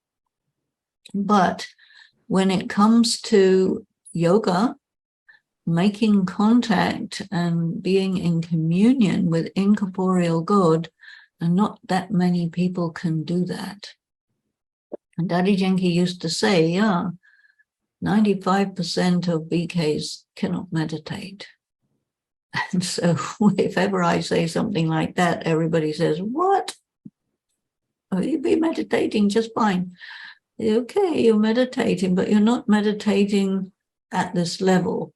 But when it comes to yoga, making contact and being in communion with incorporeal God, and not that many people can do that. And Dadi Janki used to say, 95% of BKs cannot meditate. And so if ever I say something like that, everybody says, what? Oh, you'd be meditating just fine. Okay, you're meditating, but you're not meditating at this level.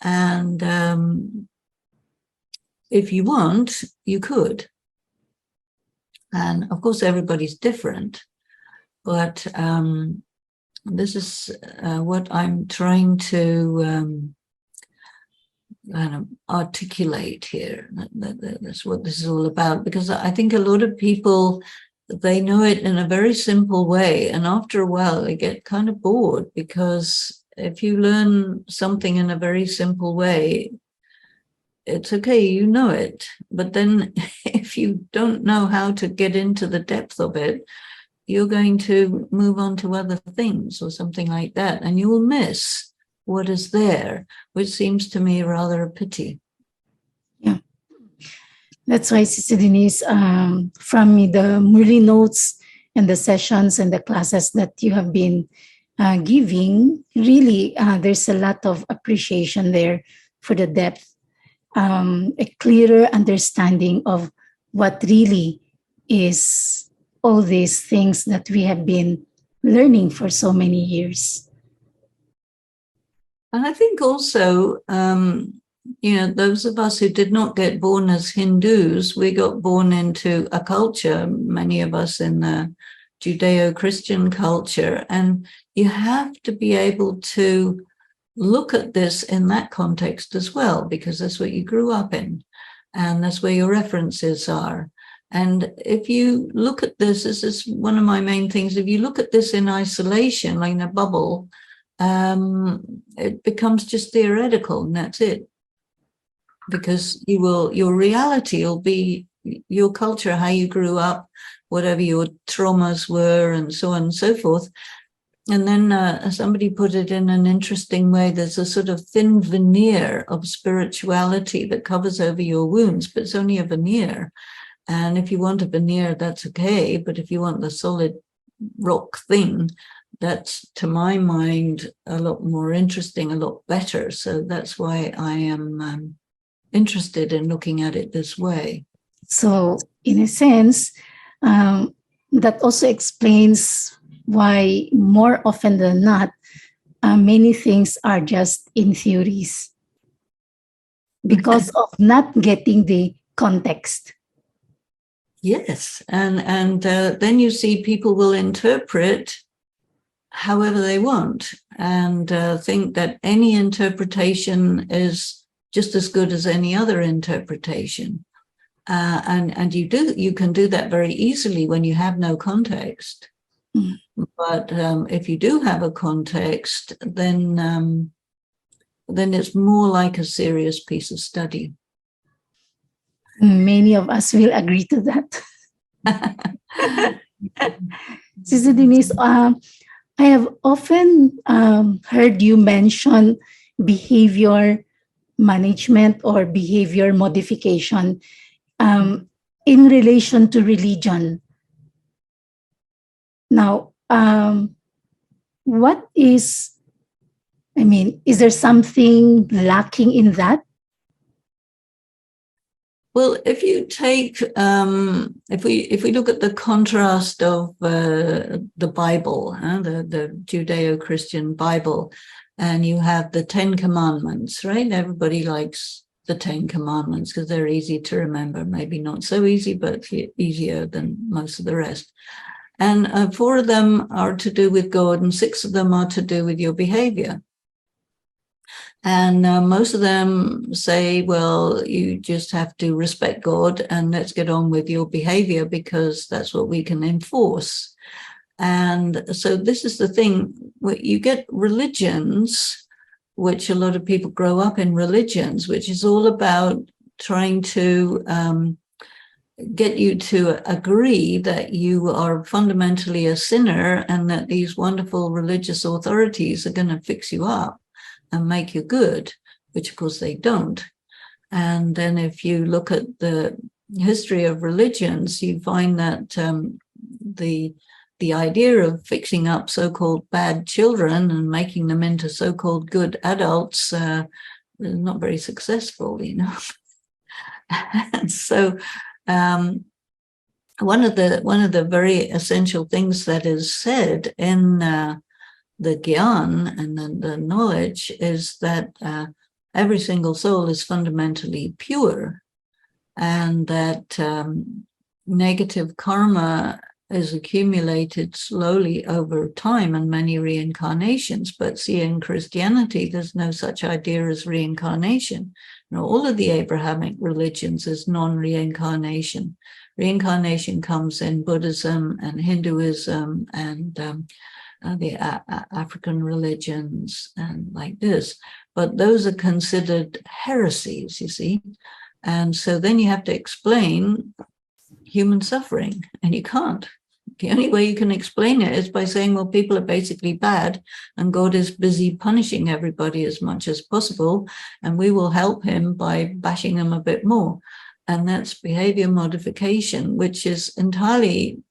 And if you want, you could. And of course, everybody's different. But this is what I'm trying to kind of articulate here. That's what this is all about, because I think a lot of people, they know it in a very simple way, and after a while they get kind of bored, because if you learn something in a very simple way, it's okay, you know it, but then if you don't know how to get into the depth of it, you're going to move on to other things or something like that, and you will miss what is there, which seems to me rather a pity. Yeah. That's why, Sister Denise, from the Murli notes and the sessions and the classes that you have been giving, really, there's a lot of appreciation there for the depth, a clearer understanding of what really is all these things that we have been learning for so many years. And I think also, those of us who did not get born as Hindus, we got born into a culture, many of us in the Judeo-Christian culture, and you have to be able to look at this in that context as well, because that's what you grew up in, and that's where your references are. And if you look at this is one of my main things, if you look at this in isolation, like in a bubble, it becomes just theoretical, and that's it. Because your reality will be your culture, how you grew up, whatever your traumas were, and so on and so forth. And then somebody put it in an interesting way. There's a sort of thin veneer of spirituality that covers over your wounds, but it's only a veneer. And if you want a veneer, that's okay. But if you want the solid rock thing, that's, to my mind, a lot more interesting, a lot better. So that's why I am interested in looking at it this way. So, in a sense, that also explains why more often than not, many things are just in theories because of not getting the context. Yes, and then you see people will interpret however they want, and think that any interpretation is just as good as any other interpretation. And you can do that very easily when you have no context. Mm. But if you do have a context, then it's more like a serious piece of study. Many of us will agree to that. Sister Denise, I have often heard you mention behavior management or behavior modification in relation to religion. Now, what is there something lacking in that? Well, if you take, if we look at the contrast of the Bible, the Judeo-Christian Bible, and you have the 10 Commandments, right? Everybody likes the 10 Commandments because they're easy to remember. Maybe not so easy, but easier than most of the rest. And 4 of them are to do with God, and 6 of them are to do with your behavior. And most of them say, well, you just have to respect God and let's get on with your behavior because that's what we can enforce. And so this is the thing, you get religions, which a lot of people grow up in religions, which is all about trying to get you to agree that you are fundamentally a sinner and that these wonderful religious authorities are going to fix you up and make you good, which of course they don't. And then if you look at the history of religions, you find that the idea of fixing up so-called bad children and making them into so-called good adults is not very successful, you know. And so one of the very essential things that is said in the Gyan and the knowledge is that every single soul is fundamentally pure, and that negative karma is accumulated slowly over time and many reincarnations. But see, in Christianity, there's no such idea as reincarnation. All of the Abrahamic religions is non-reincarnation. Reincarnation comes in Buddhism and Hinduism and the African religions and like this. But those are considered heresies, you see. And so then you have to explain human suffering, and you can't. The only way you can explain it is by saying, well, people are basically bad and God is busy punishing everybody as much as possible, and we will help him by bashing them a bit more. And that's behavior modification, which is entirely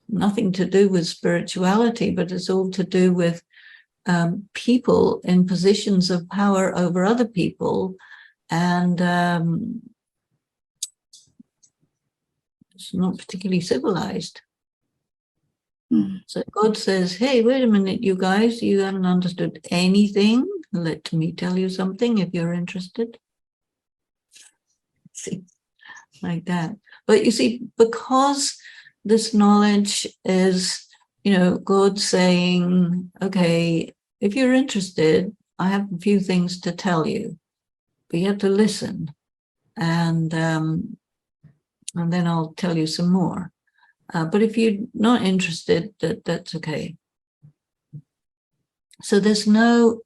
nothing to do with spirituality, but it's all to do with people in positions of power over other people. And it's not particularly civilized. So God says, hey, wait a minute, you guys, you haven't understood anything. Let me tell you something if you're interested. See, like that. But you see, because this knowledge is, God saying, okay, if you're interested, I have a few things to tell you, but you have to listen. And then I'll tell you some more. But if you're not interested, that's okay. So there's no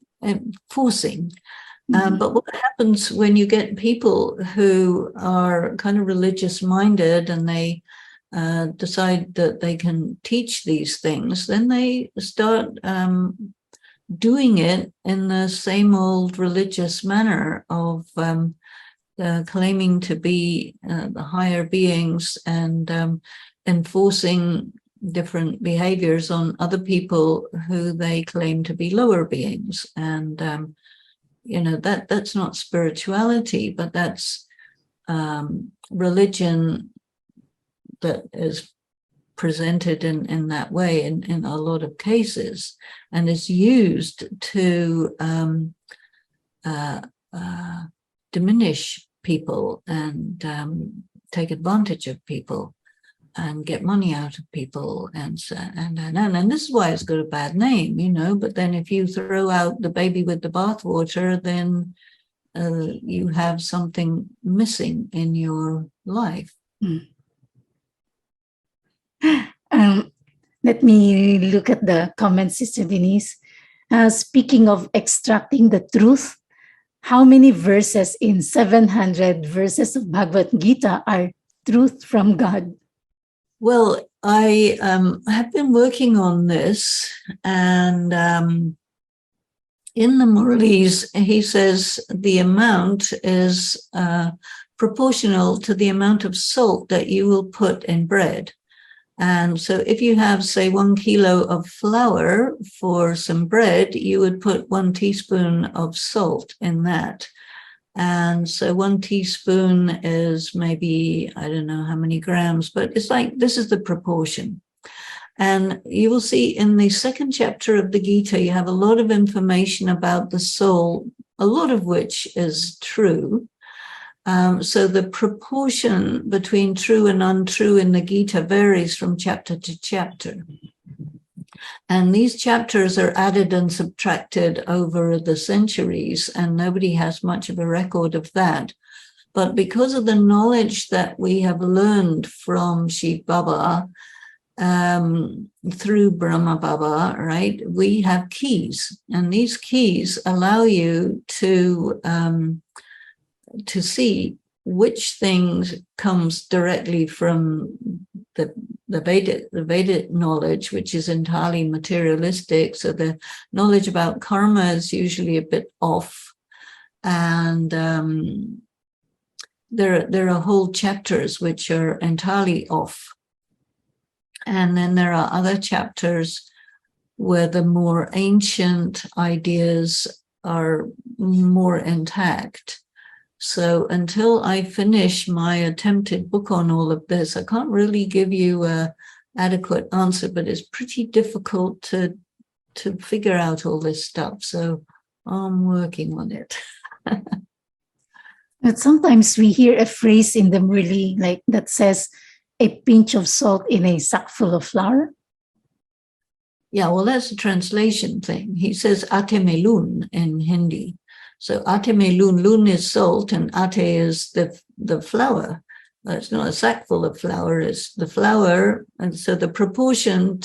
forcing. But what happens when you get people who are kind of religious minded and they decide that they can teach these things, then they start doing it in the same old religious manner of claiming to be the higher beings and enforcing different behaviors on other people who they claim to be lower beings. And, that's not spirituality, but that's religion that is presented in that way in a lot of cases, and is used to diminish people and take advantage of people and get money out of people, and this is why it's got a bad name, But then if you throw out the baby with the bathwater, then you have something missing in your life. Let me look at the comments, Sister Denise. Speaking of extracting the truth, how many verses in 700 verses of Bhagavad Gita are truth from God? Well, I have been working on this, and in the Murlis, he says the amount is proportional to the amount of salt that you will put in bread. And so if you have, say, 1 kilo of flour for some bread, you would put 1 teaspoon of salt in that. And so 1 teaspoon is maybe, I don't know how many grams, but it's like, this is the proportion. And you will see in the second chapter of the Gita, you have a lot of information about the soul, a lot of which is true. So the proportion between true and untrue in the Gita varies from chapter to chapter. And these chapters are added and subtracted over the centuries, and nobody has much of a record of that. But because of the knowledge that we have learned from Shiv Baba through Brahma Baba, right, we have keys, and these keys allow you to see which things comes directly from the Vedic knowledge, which is entirely materialistic. So the knowledge about karma is usually a bit off, and there are whole chapters which are entirely off. And then there are other chapters where the more ancient ideas are more intact. So until I finish my attempted book on all of this, I can't really give you an adequate answer, but it's pretty difficult to figure out all this stuff. So I'm working on it. But sometimes we hear a phrase in the Murli like that says, a pinch of salt in a sack full of flour? Yeah, well, that's a translation thing. He says ate melun in Hindi. So ate melun, lun is salt, and ate is the flour. It's not a sack full of flour, it's the flour. And so the proportion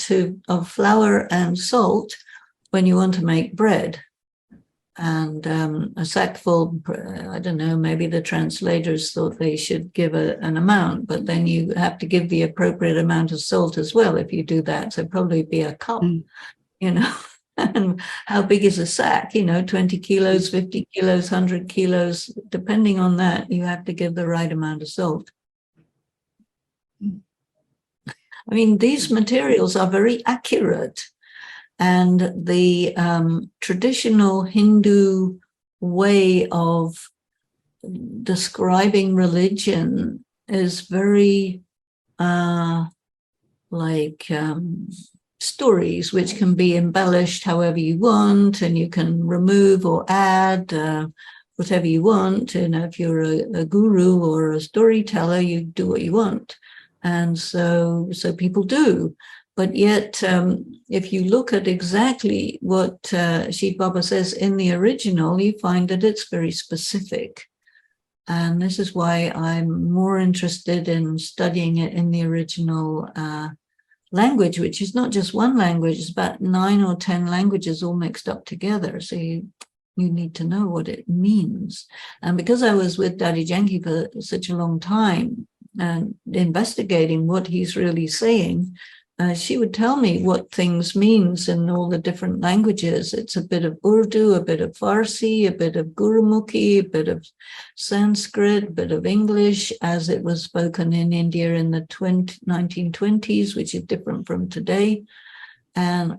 of flour and salt when you want to make bread. And a sack full, I don't know, maybe the translators thought they should give an amount, but then you have to give the appropriate amount of salt as well if you do that. So probably be a cup, you know. And how big is a sack? 20 kilos, 50 kilos, 100 kilos, depending on that, you have to give the right amount of salt. I mean, these materials are very accurate. And the traditional Hindu way of describing religion is very stories, which can be embellished however you want, and you can remove or add whatever you want. If you're a guru or a storyteller, you do what you want. And so people do. But yet, if you look at exactly what Shiv Baba says in the original, you find that it's very specific. And this is why I'm more interested in studying it in the original language, which is not just one language, it's about 9 or 10 languages all mixed up together. So you need to know what it means. And because I was with Daddy Janki for such a long time and investigating what he's really saying, she would tell me what things means in all the different languages. It's a bit of Urdu, a bit of Farsi, a bit of Gurumukhi, a bit of Sanskrit, a bit of English, as it was spoken in India in the 1920s, which is different from today, and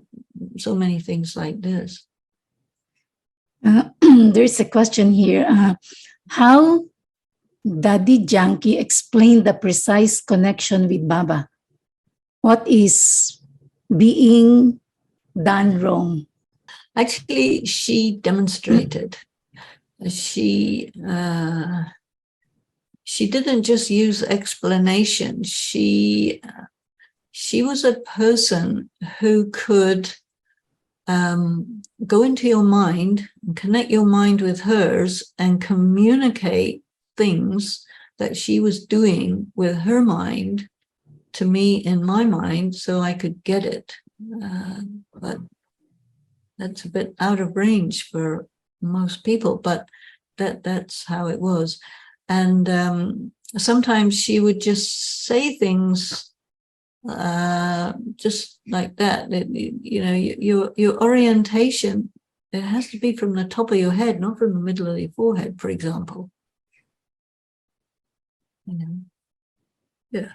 so many things like this. There's a question here. How Daddy Janki explained the precise connection with Baba? What is being done wrong? Actually, she demonstrated. She didn't just use explanation. She was a person who could go into your mind and connect your mind with hers and communicate things that she was doing with her mind to me in my mind, so I could get it. But that's a bit out of range for most people, but that's how it was. And sometimes she would just say things just like that. Your orientation, it has to be from the top of your head, not from the middle of your forehead, for example. Yeah.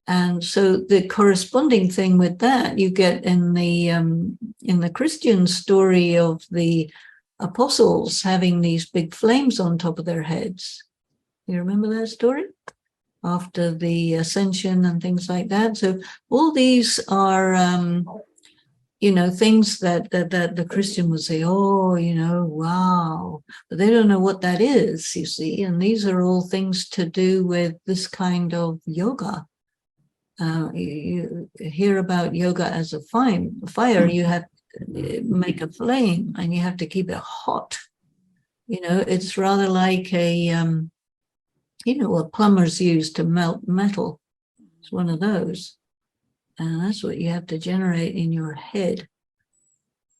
And so the corresponding thing with that you get in the Christian story of the apostles having these big flames on top of their heads. You remember that story? After the ascension and things like that. So all these are, things that the Christian would say, oh, wow. But they don't know what that is, you see. And these are all things to do with this kind of yoga. You hear about yoga as a fire, you have to make a flame and you have to keep it hot. It's rather like what plumbers use to melt metal. It's one of those. And that's what you have to generate in your head.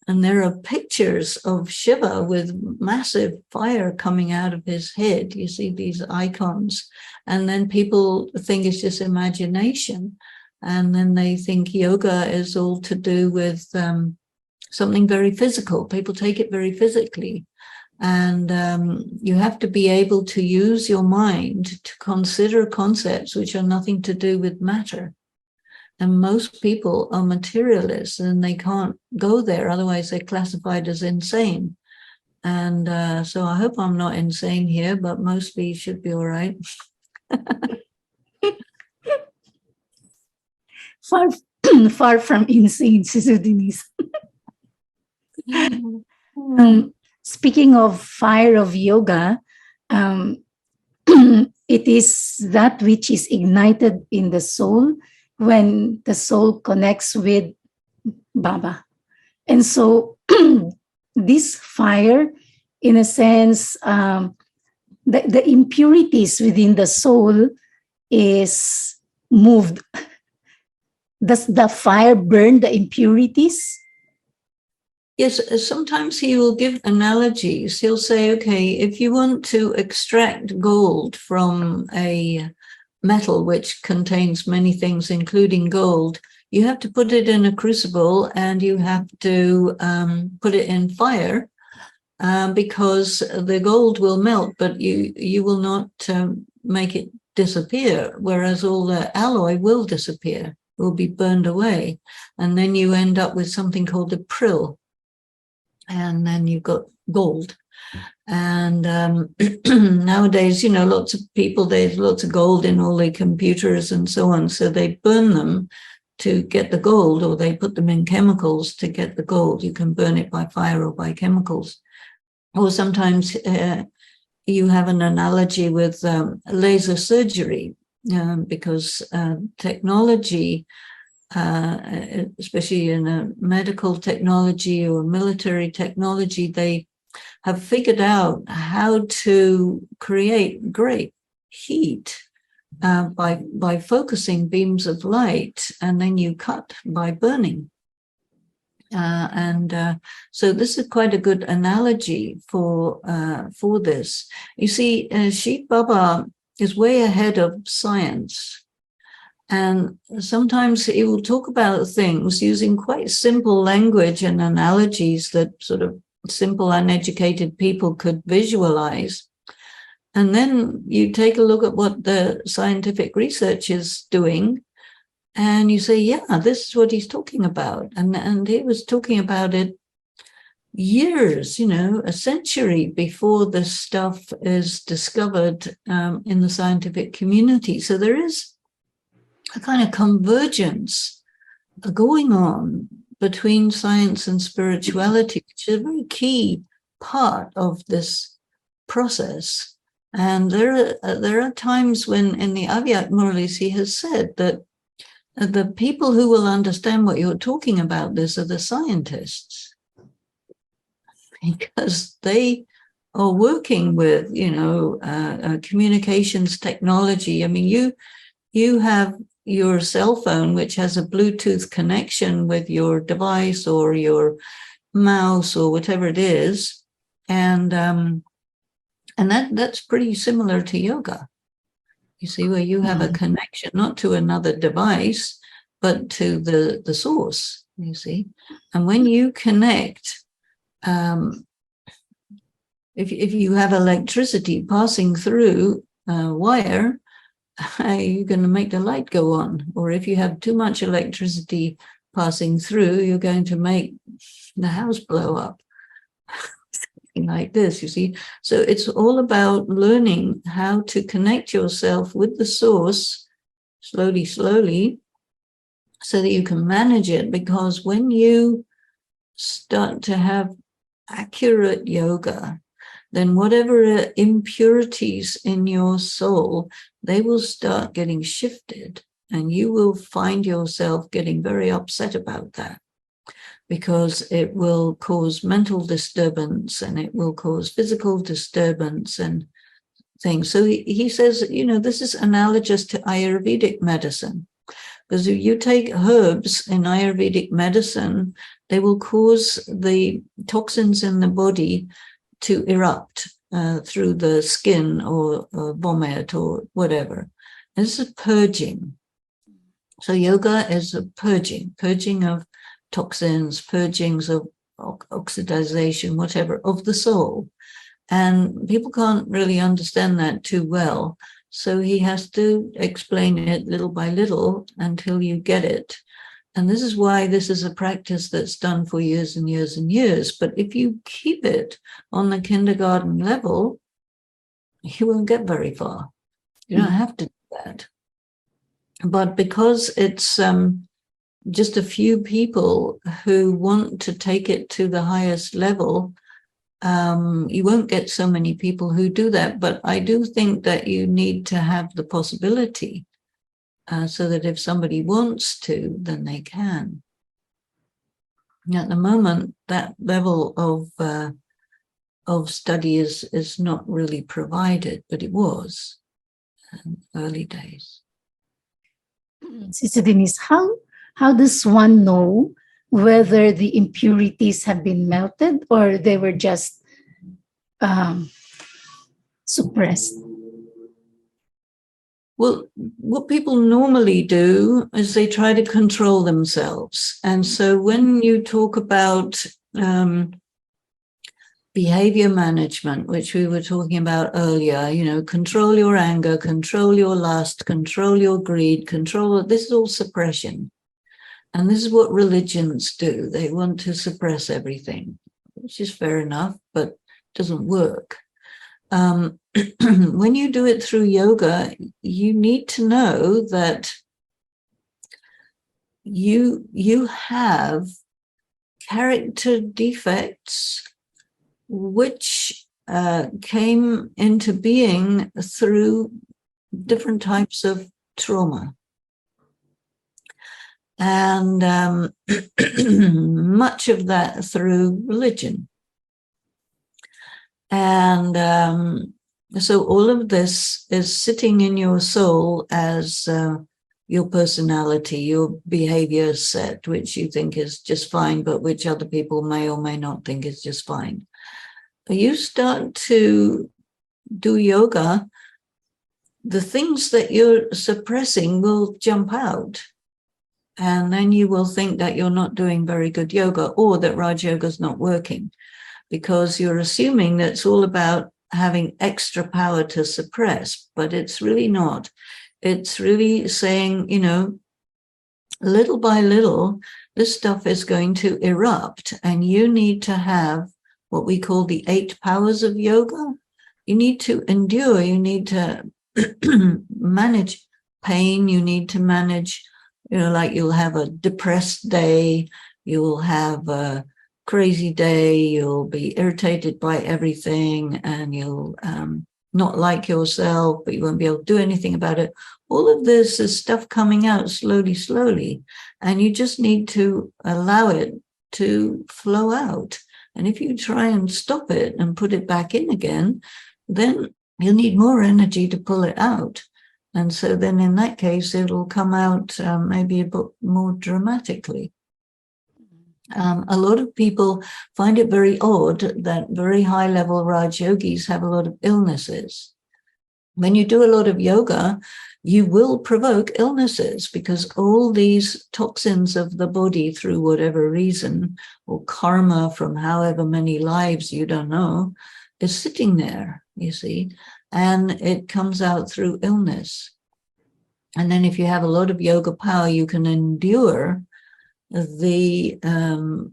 And there are pictures of Shiva with massive fire coming out of his head. You see these icons. And then people think it's just imagination. And then they think yoga is all to do with something very physical. People take it very physically. And you have to be able to use your mind to consider concepts which are nothing to do with matter. And most people are materialists and they can't go there. Otherwise, they're classified as insane. And so I hope I'm not insane here, but mostly should be all right. Far from insane, Sister Denise. Speaking of fire of yoga, it is that which is ignited in the soul when the soul connects with Baba. And so this fire, in a sense, the impurities within the soul is moved. Does the fire burn the impurities? Yes, sometimes he will give analogies. He'll say, okay, if you want to extract gold from a metal which contains many things, including gold, you have to put it in a crucible and you have to put it in fire because the gold will melt, but you will not make it disappear, whereas all the alloy will disappear, will be burned away. And then you end up with something called a prill. And then you've got gold. And nowadays, lots of people, there's lots of gold in all their computers and so on. So they burn them to get the gold, or they put them in chemicals to get the gold. You can burn it by fire or by chemicals. Or sometimes you have an analogy with laser surgery, because technology, especially in a medical technology or military technology, they have figured out how to create great heat by focusing beams of light, and then you cut by burning. So this is quite a good analogy for this. You see, Shiv Baba is way ahead of science. And sometimes he will talk about things using quite simple language and analogies that sort of simple, uneducated people could visualize. And then you take a look at what the scientific research is doing, and you say, yeah, this is what he's talking about. And he was talking about it years, a century before this stuff is discovered in the scientific community. So there is a kind of convergence going on between science and spirituality, which is a very key part of this process. And there are times when in the Avyak Murlis he has said that the people who will understand what you're talking about this are the scientists, because they are working with, communications technology. I mean, you have your cell phone, which has a Bluetooth connection with your device or your mouse or whatever it is, and that's pretty similar to yoga. You see, where you have a connection not to another device, but to the source. You see, and when you connect, if you have electricity passing through a wire, you're going to make the light go on. Or if you have too much electricity passing through, you're going to make the house blow up. Something like this, you see. So it's all about learning how to connect yourself with the source slowly, so that you can manage it. Because when you start to have accurate yoga, then whatever impurities in your soul, they will start getting shifted, and you will find yourself getting very upset about that, because it will cause mental disturbance and it will cause physical disturbance and things. So he says, this is analogous to Ayurvedic medicine, because if you take herbs in Ayurvedic medicine, they will cause the toxins in the body to erupt through the skin or vomit or whatever. And this is purging. So yoga is a purging of toxins, purgings of oxidization, whatever, of the soul. And people can't really understand that too well. So he has to explain it little by little until you get it. And this is why this is a practice that's done for years and years and years. But if you keep it on the kindergarten level, you won't get very far. You don't have to do that. But because it's just a few people who want to take it to the highest level, You won't get so many people who do that, but I do think that you need to have the possibility so that if somebody wants to, then they can. At the moment, that level of study is not really provided, but it was in early days. Sister Denise, how does one know whether the impurities have been melted or they were just suppressed? Well, what people normally do is they try to control themselves. And so when you talk about behavior management, which we were talking about earlier, you know, control your anger, control your lust, control your greed, control, this is all suppression. And this is what religions do. They want to suppress everything, which is fair enough, but doesn't work. When you do it through yoga, you need to know that you have character defects which came into being through different types of trauma. And much of that through religion. And so all of this is sitting in your soul as your personality, your behavior set, which you think is just fine, but which other people may or may not think is just fine. You start to do yoga, the things that you're suppressing will jump out. And then you will think that you're not doing very good yoga or that Raj Yoga is not working, because you're assuming that it's all about having extra power to suppress, but it's really not. It's really saying, you know, little by little, this stuff is going to erupt, and you need to have what we call the 8 powers of yoga. You need to endure, you need to manage pain, you need to manage, you know, like you'll have a depressed day, you'll have a crazy day, you'll be irritated by everything, and you'll not like yourself, but you won't be able to do anything about it. All of this is stuff coming out slowly, and you just need to allow it to flow out. And if you try and stop it and put it back in again, then you'll need more energy to pull it out. And so then in that case, it'll come out maybe a bit more dramatically. A lot of people find it very odd that very high-level Raj yogis have a lot of illnesses. When you do a lot of yoga, you will provoke illnesses because all these toxins of the body, through whatever reason, or karma from however many lives you don't know, is sitting there, you see, and it comes out through illness. And then if you have a lot of yoga power, you can endure the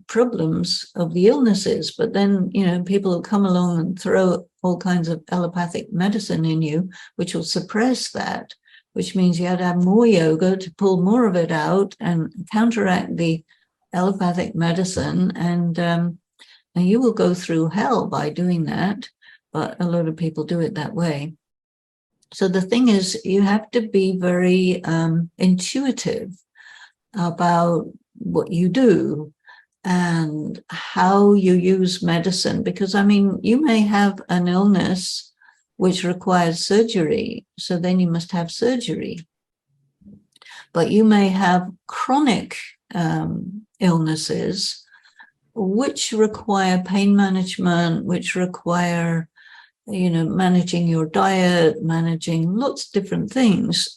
problems of the illnesses. But then, you know, people will come along and throw all kinds of allopathic medicine in you, which will suppress that, which means you have to have more yoga to pull more of it out and counteract the allopathic medicine. And you will go through hell by doing that. But a lot of people do it that way. So the thing is, you have to be very intuitive about what you do and how you use medicine, because I mean, you may have an illness which requires surgery, so then you must have surgery. But you may have chronic illnesses which require pain management, which require, you know, managing your diet, managing lots of different things.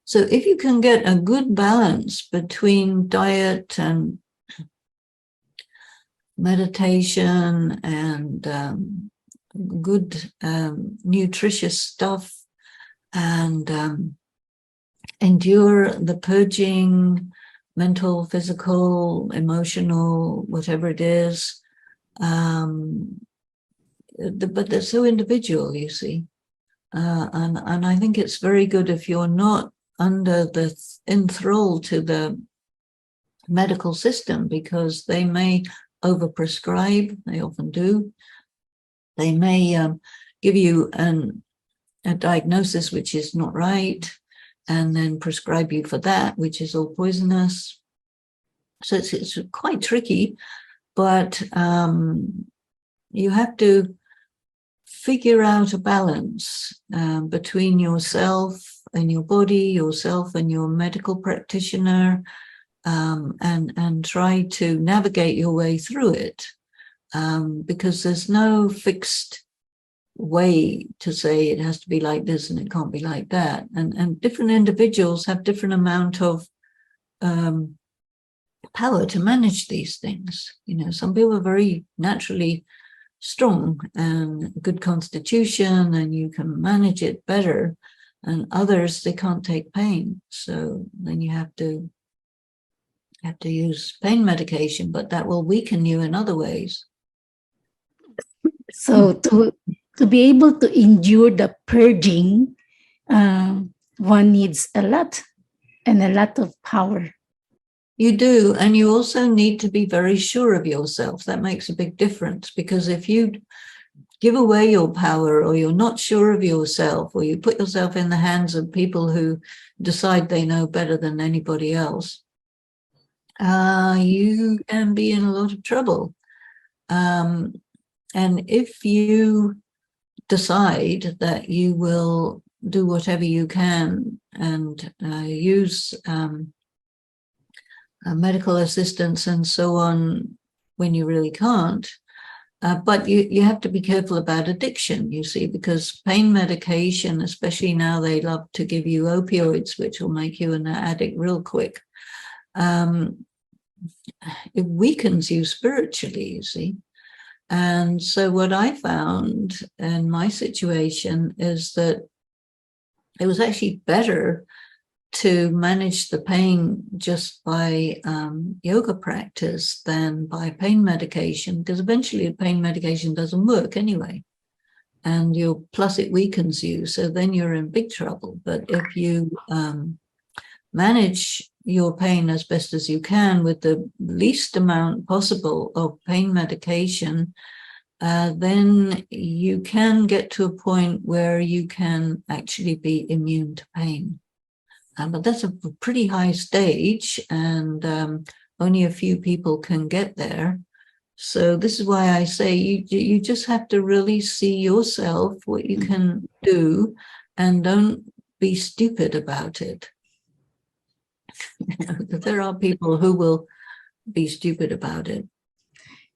So if you can get a good balance between diet and meditation and good nutritious stuff, and endure the purging, mental, physical, emotional, whatever it is, but they're so individual, you see. And I think it's very good if you're not under the enthralled to the medical system, because they may overprescribe. They often do. They may give you a diagnosis which is not right, and then prescribe you for that, which is all poisonous. So it's quite tricky, but you have to figure out a balance between yourself and your body, yourself and your medical practitioner, and try to navigate your way through it, because there's no fixed way to say it has to be like this and it can't be like that. And different individuals have different amount of power to manage these things. You know, some people are very naturally strong and good constitution, and you can manage it better, and others, they can't take pain. So then you have to use pain medication, but that will weaken you in other ways. So to be able to endure the purging, one needs a lot of power. You do, and you also need to be very sure of yourself. That makes a big difference, because if you give away your power, or you're not sure of yourself, or you put yourself in the hands of people who decide they know better than anybody else, you can be in a lot of trouble. And if you decide that you will do whatever you can and use medical assistance and so on when you really can't, but you have to be careful about addiction, you see, because pain medication, especially now, they love to give you opioids, which will make you an addict real quick. It weakens you spiritually, you see. And so what I found in my situation is that it was actually better to manage the pain just by yoga practice than by pain medication, because eventually pain medication doesn't work anyway. And plus it weakens you, so then you're in big trouble. But if you manage your pain as best as you can with the least amount possible of pain medication, then you can get to a point where you can actually be immune to pain. But that's a pretty high stage, and only a few people can get there. So this is why I say you just have to really see yourself, what you can do, and don't be stupid about it. There are people who will be stupid about it.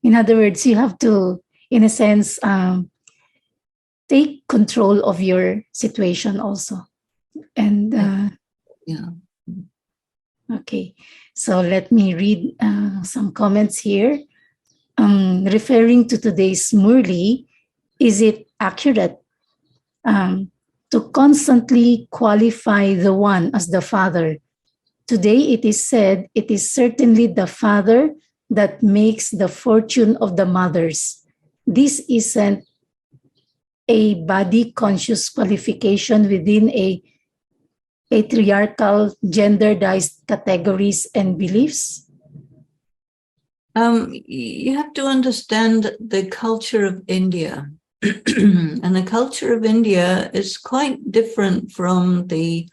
In other words, you have to, in a sense, take control of your situation also. And yeah. Okay, so let me read some comments here. Referring to today's Murli, is it accurate to constantly qualify the one as the father? Today it is said it is certainly the father that makes the fortune of the mothers. This isn't a body-conscious qualification within a patriarchal, genderized categories and beliefs? You have to understand the culture of India. And the culture of India is quite different from the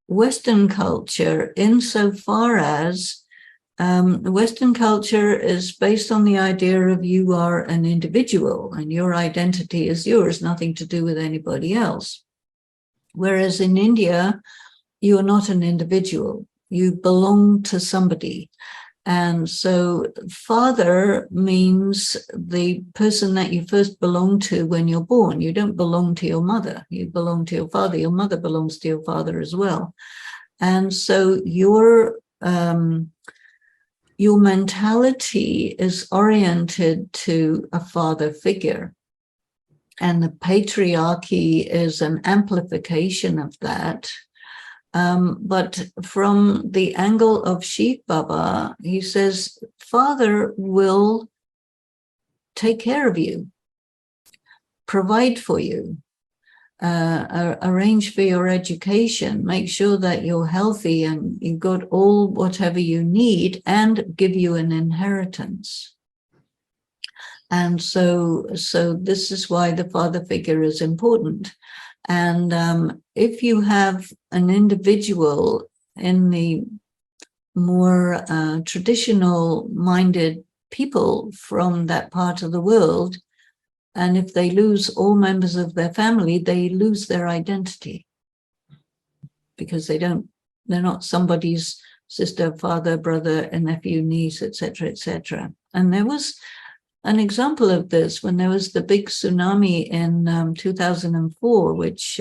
Western culture, insofar as the Western culture is based on the idea of you are an individual and your identity is yours, nothing to do with anybody else. Whereas in India, you are not an individual, you belong to somebody. And so father means the person that you first belong to when you're born. You don't belong to your mother, you belong to your father. Your mother belongs to your father as well. And so your mentality is oriented to a father figure. And the patriarchy is an amplification of that. But from the angle of Shiv Baba, he says, father will take care of you, provide for you, arrange for your education, make sure that you're healthy and you've got all whatever you need, and give you an inheritance. And so this is why the father figure is important. And if you have an individual in the more traditional-minded people from that part of the world, and if they lose all members of their family, they lose their identity, because they're not somebody's sister, father, brother, and nephew, niece, etc., etc. And there was an example of this when there was the big tsunami in 2004, which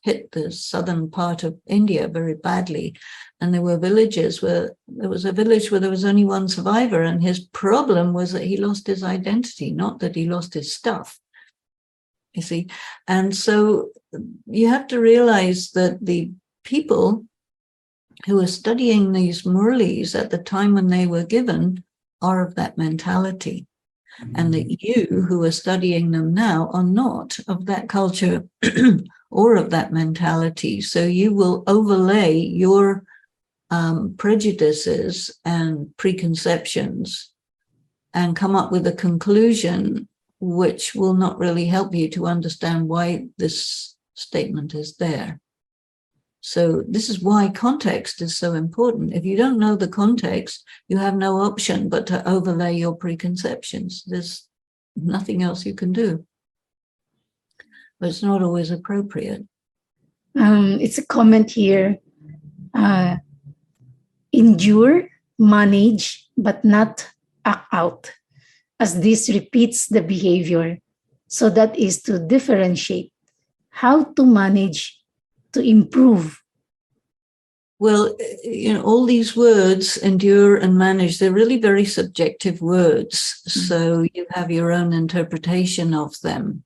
hit the southern part of India very badly. And there were villages where there was a village where there was only one survivor, and his problem was that he lost his identity, not that he lost his stuff. You see? And so you have to realize that the people who are studying these Murlis at the time when they were given are of that mentality. And that you who are studying them now are not of that culture or of that mentality. So you will overlay your prejudices and preconceptions and come up with a conclusion which will not really help you to understand why this statement is there. So this is why context is so important. If you don't know the context, you have no option but to overlay your preconceptions. There's nothing else you can do. But it's not always appropriate. It's a comment here. Endure, manage, but not act out, as this repeats the behavior. So that is to differentiate how to manage, to improve. Well, all these words, endure and manage, they're really very subjective words. So you have your own interpretation of them.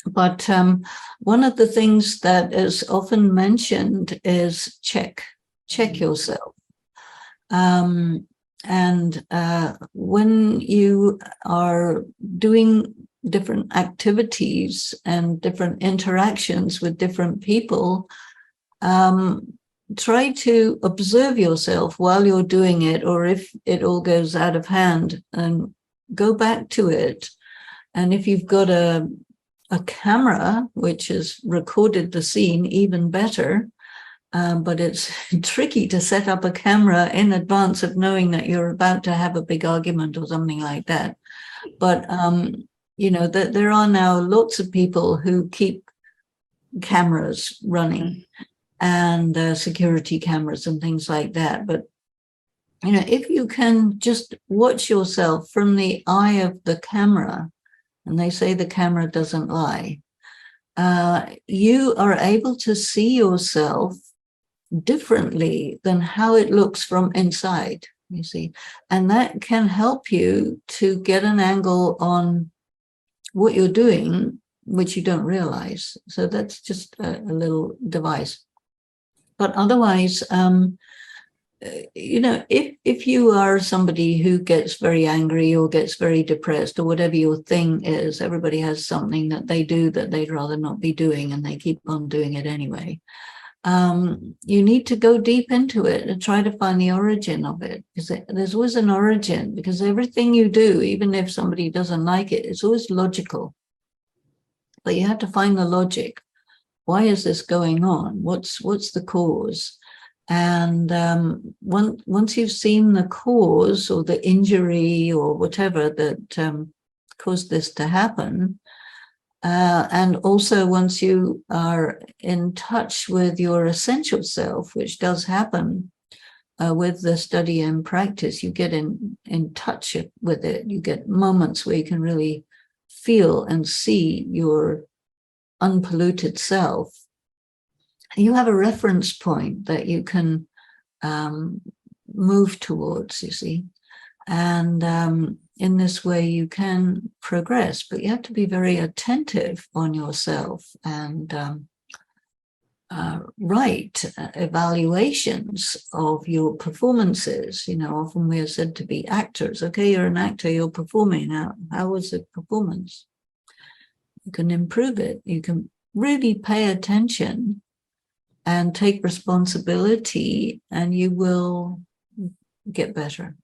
But one of the things that is often mentioned is check yourself. And when you are doing different activities and different interactions with different people, try to observe yourself while you're doing it, or if it all goes out of hand, and go back to it. And if you've got a camera which has recorded the scene, even better. But it's tricky to set up a camera in advance of knowing that you're about to have a big argument or something like that. But, there are now lots of people who keep cameras running and security cameras and things like that. But, if you can just watch yourself from the eye of the camera, and they say the camera doesn't lie, you are able to see yourself differently than how it looks from inside, you see. And that can help you to get an angle on what you're doing, which you don't realize. So that's just a little device. But otherwise, if you are somebody who gets very angry or gets very depressed or whatever your thing is, everybody has something that they do that they'd rather not be doing, and they keep on doing it anyway. You need to go deep into it and try to find the origin of it, because there's always an origin, because everything you do, even if somebody doesn't like it, it's always logical. But you have to find the logic. Why is this going on? What's the cause? And once you've seen the cause or the injury or whatever that caused this to happen, and also once you are in touch with your essential self, which does happen with the study and practice, you get in touch with it. You get moments where you can really feel and see your unpolluted self. You have a reference point that you can move towards, you see. And in this way, you can progress, but you have to be very attentive on yourself and write evaluations of your performances. Often we are said to be actors. Okay, you're an actor, you're performing. How was the performance? You can improve it. You can really pay attention and take responsibility, and you will get better.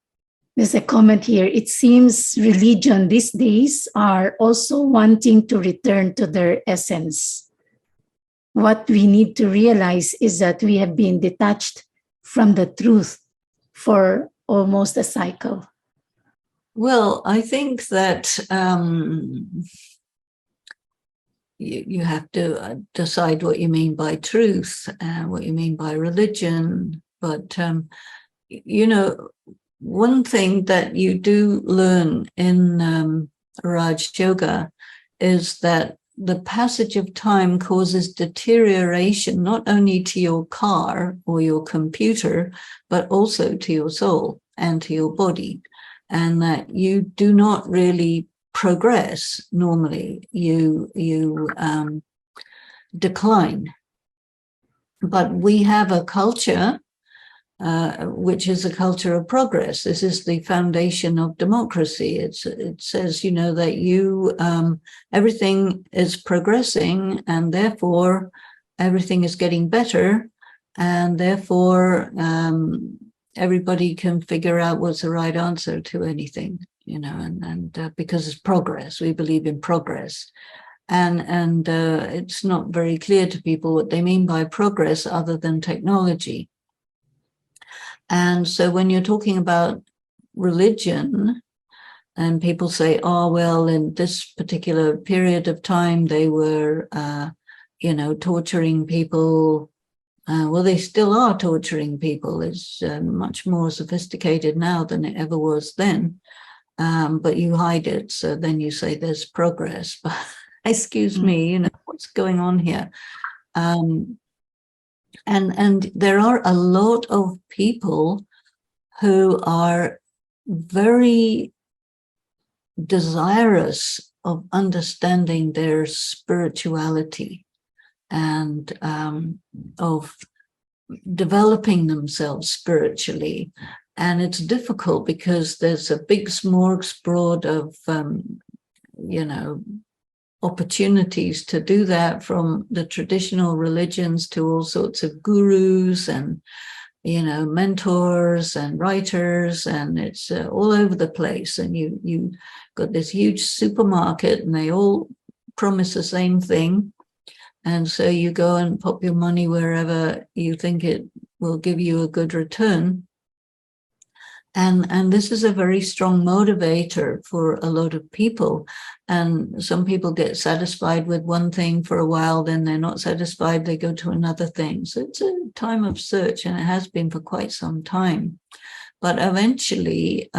There's a comment here. It seems religion these days are also wanting to return to their essence. What we need to realize is that we have been detached from the truth for almost a cycle. Well, I think that you have to decide what you mean by truth and what you mean by religion. But, one thing that you do learn in Raj Yoga is that the passage of time causes deterioration not only to your car or your computer, but also to your soul and to your body, and that you do not really progress normally. You decline. But we have a culture which is a culture of progress. This is the foundation of democracy. It says, that everything is progressing, and therefore everything is getting better, and therefore everybody can figure out what's the right answer to anything, and because it's progress, we believe in progress. And it's not very clear to people what they mean by progress other than technology. And so when you're talking about religion, and people say, oh, well, in this particular period of time, they were, torturing people. Well, they still are torturing people. It's much more sophisticated now than it ever was then. But you hide it. So then you say there's progress. But excuse me, what's going on here? And there are a lot of people who are very desirous of understanding their spirituality and of developing themselves spiritually. And it's difficult because there's a big smorgasbord of, opportunities to do that, from the traditional religions to all sorts of gurus and mentors and writers, and it's all over the place. And you got this huge supermarket, and they all promise the same thing. And so you go and pop your money wherever you think it will give you a good return. And this is a very strong motivator for a lot of people. And some people get satisfied with one thing for a while, then they're not satisfied, they go to another thing. So it's a time of search, and it has been for quite some time. But eventually,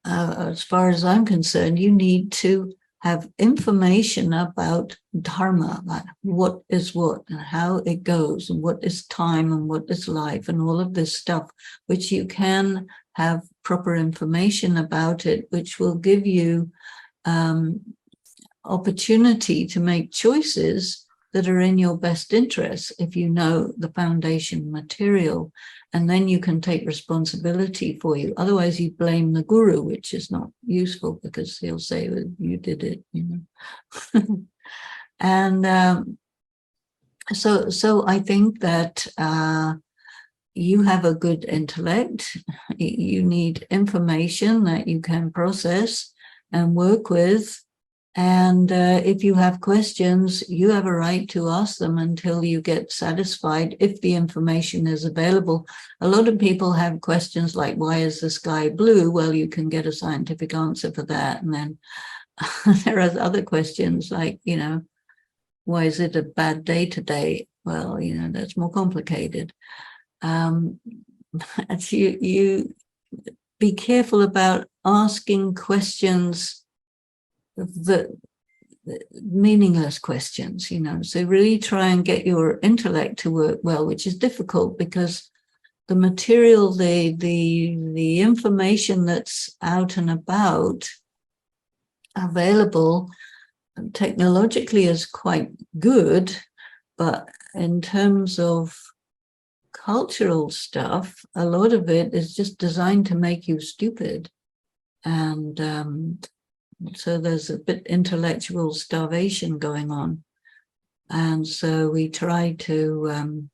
as far as I'm concerned, you need to have information about Dharma, like what is what and how it goes, and what is time and what is life, and all of this stuff, which you can have proper information about it, which will give you opportunity to make choices that are in your best interest if you know the foundation material. And then you can take responsibility for you. Otherwise, you blame the guru, which is not useful, because he'll say, well, you did it, And so I think that you have a good intellect. You need information that you can process and work with. And if you have questions, you have a right to ask them until you get satisfied, if the information is available. A lot of people have questions like, why is the sky blue? Well, you can get a scientific answer for that. And then there are other questions like, why is it a bad day today? Well, that's more complicated. You be careful about asking questions, the meaningless questions, so really try and get your intellect to work well, which is difficult because the material, the information that's out and about available technologically is quite good, but in terms of cultural stuff, a lot of it is just designed to make you stupid. And so there's a bit intellectual starvation going on. And so we try to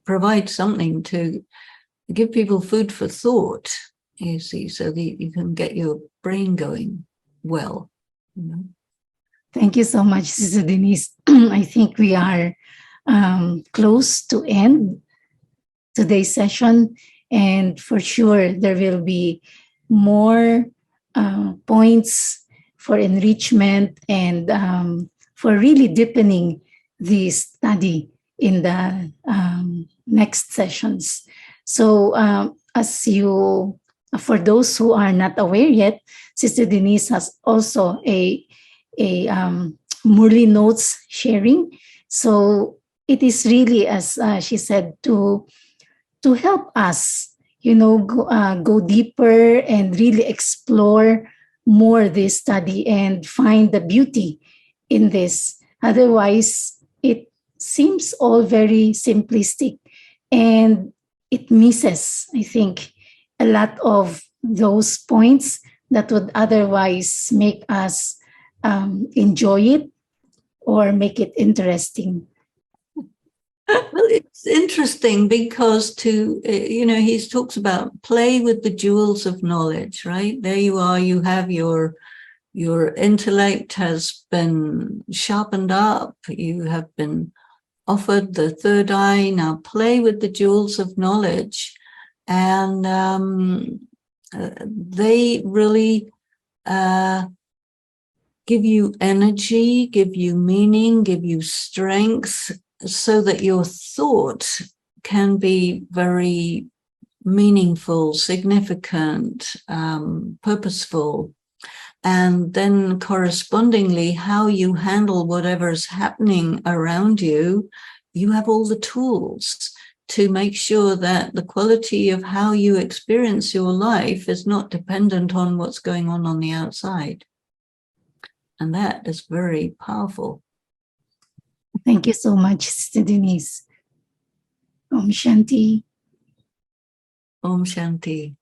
provide something to give people food for thought, you see, so that you can get your brain going well. You know? Thank you so much, Sister Denise. I think we are close to end today's session, and for sure there will be more points for enrichment and for really deepening the study in the next sessions. So as you, for those who are not aware yet, Sister Denise has also a Murli notes sharing. So it is really, as she said, to help us, go deeper and really explore more this study and find the beauty in this. Otherwise, it seems all very simplistic and it misses, I think, a lot of those points that would otherwise make us enjoy it or make it interesting. Well, it's interesting because he talks about play with the jewels of knowledge, right? There you are, you have your intellect has been sharpened up, you have been offered the third eye, now play with the jewels of knowledge. And they really give you energy, give you meaning, give you strength, so that your thought can be very meaningful, significant, purposeful. And then correspondingly, how you handle whatever's happening around you, you have all the tools to make sure that the quality of how you experience your life is not dependent on what's going on the outside. And that is very powerful. Thank you so much, Sister Denise. Om Shanti. Om Shanti.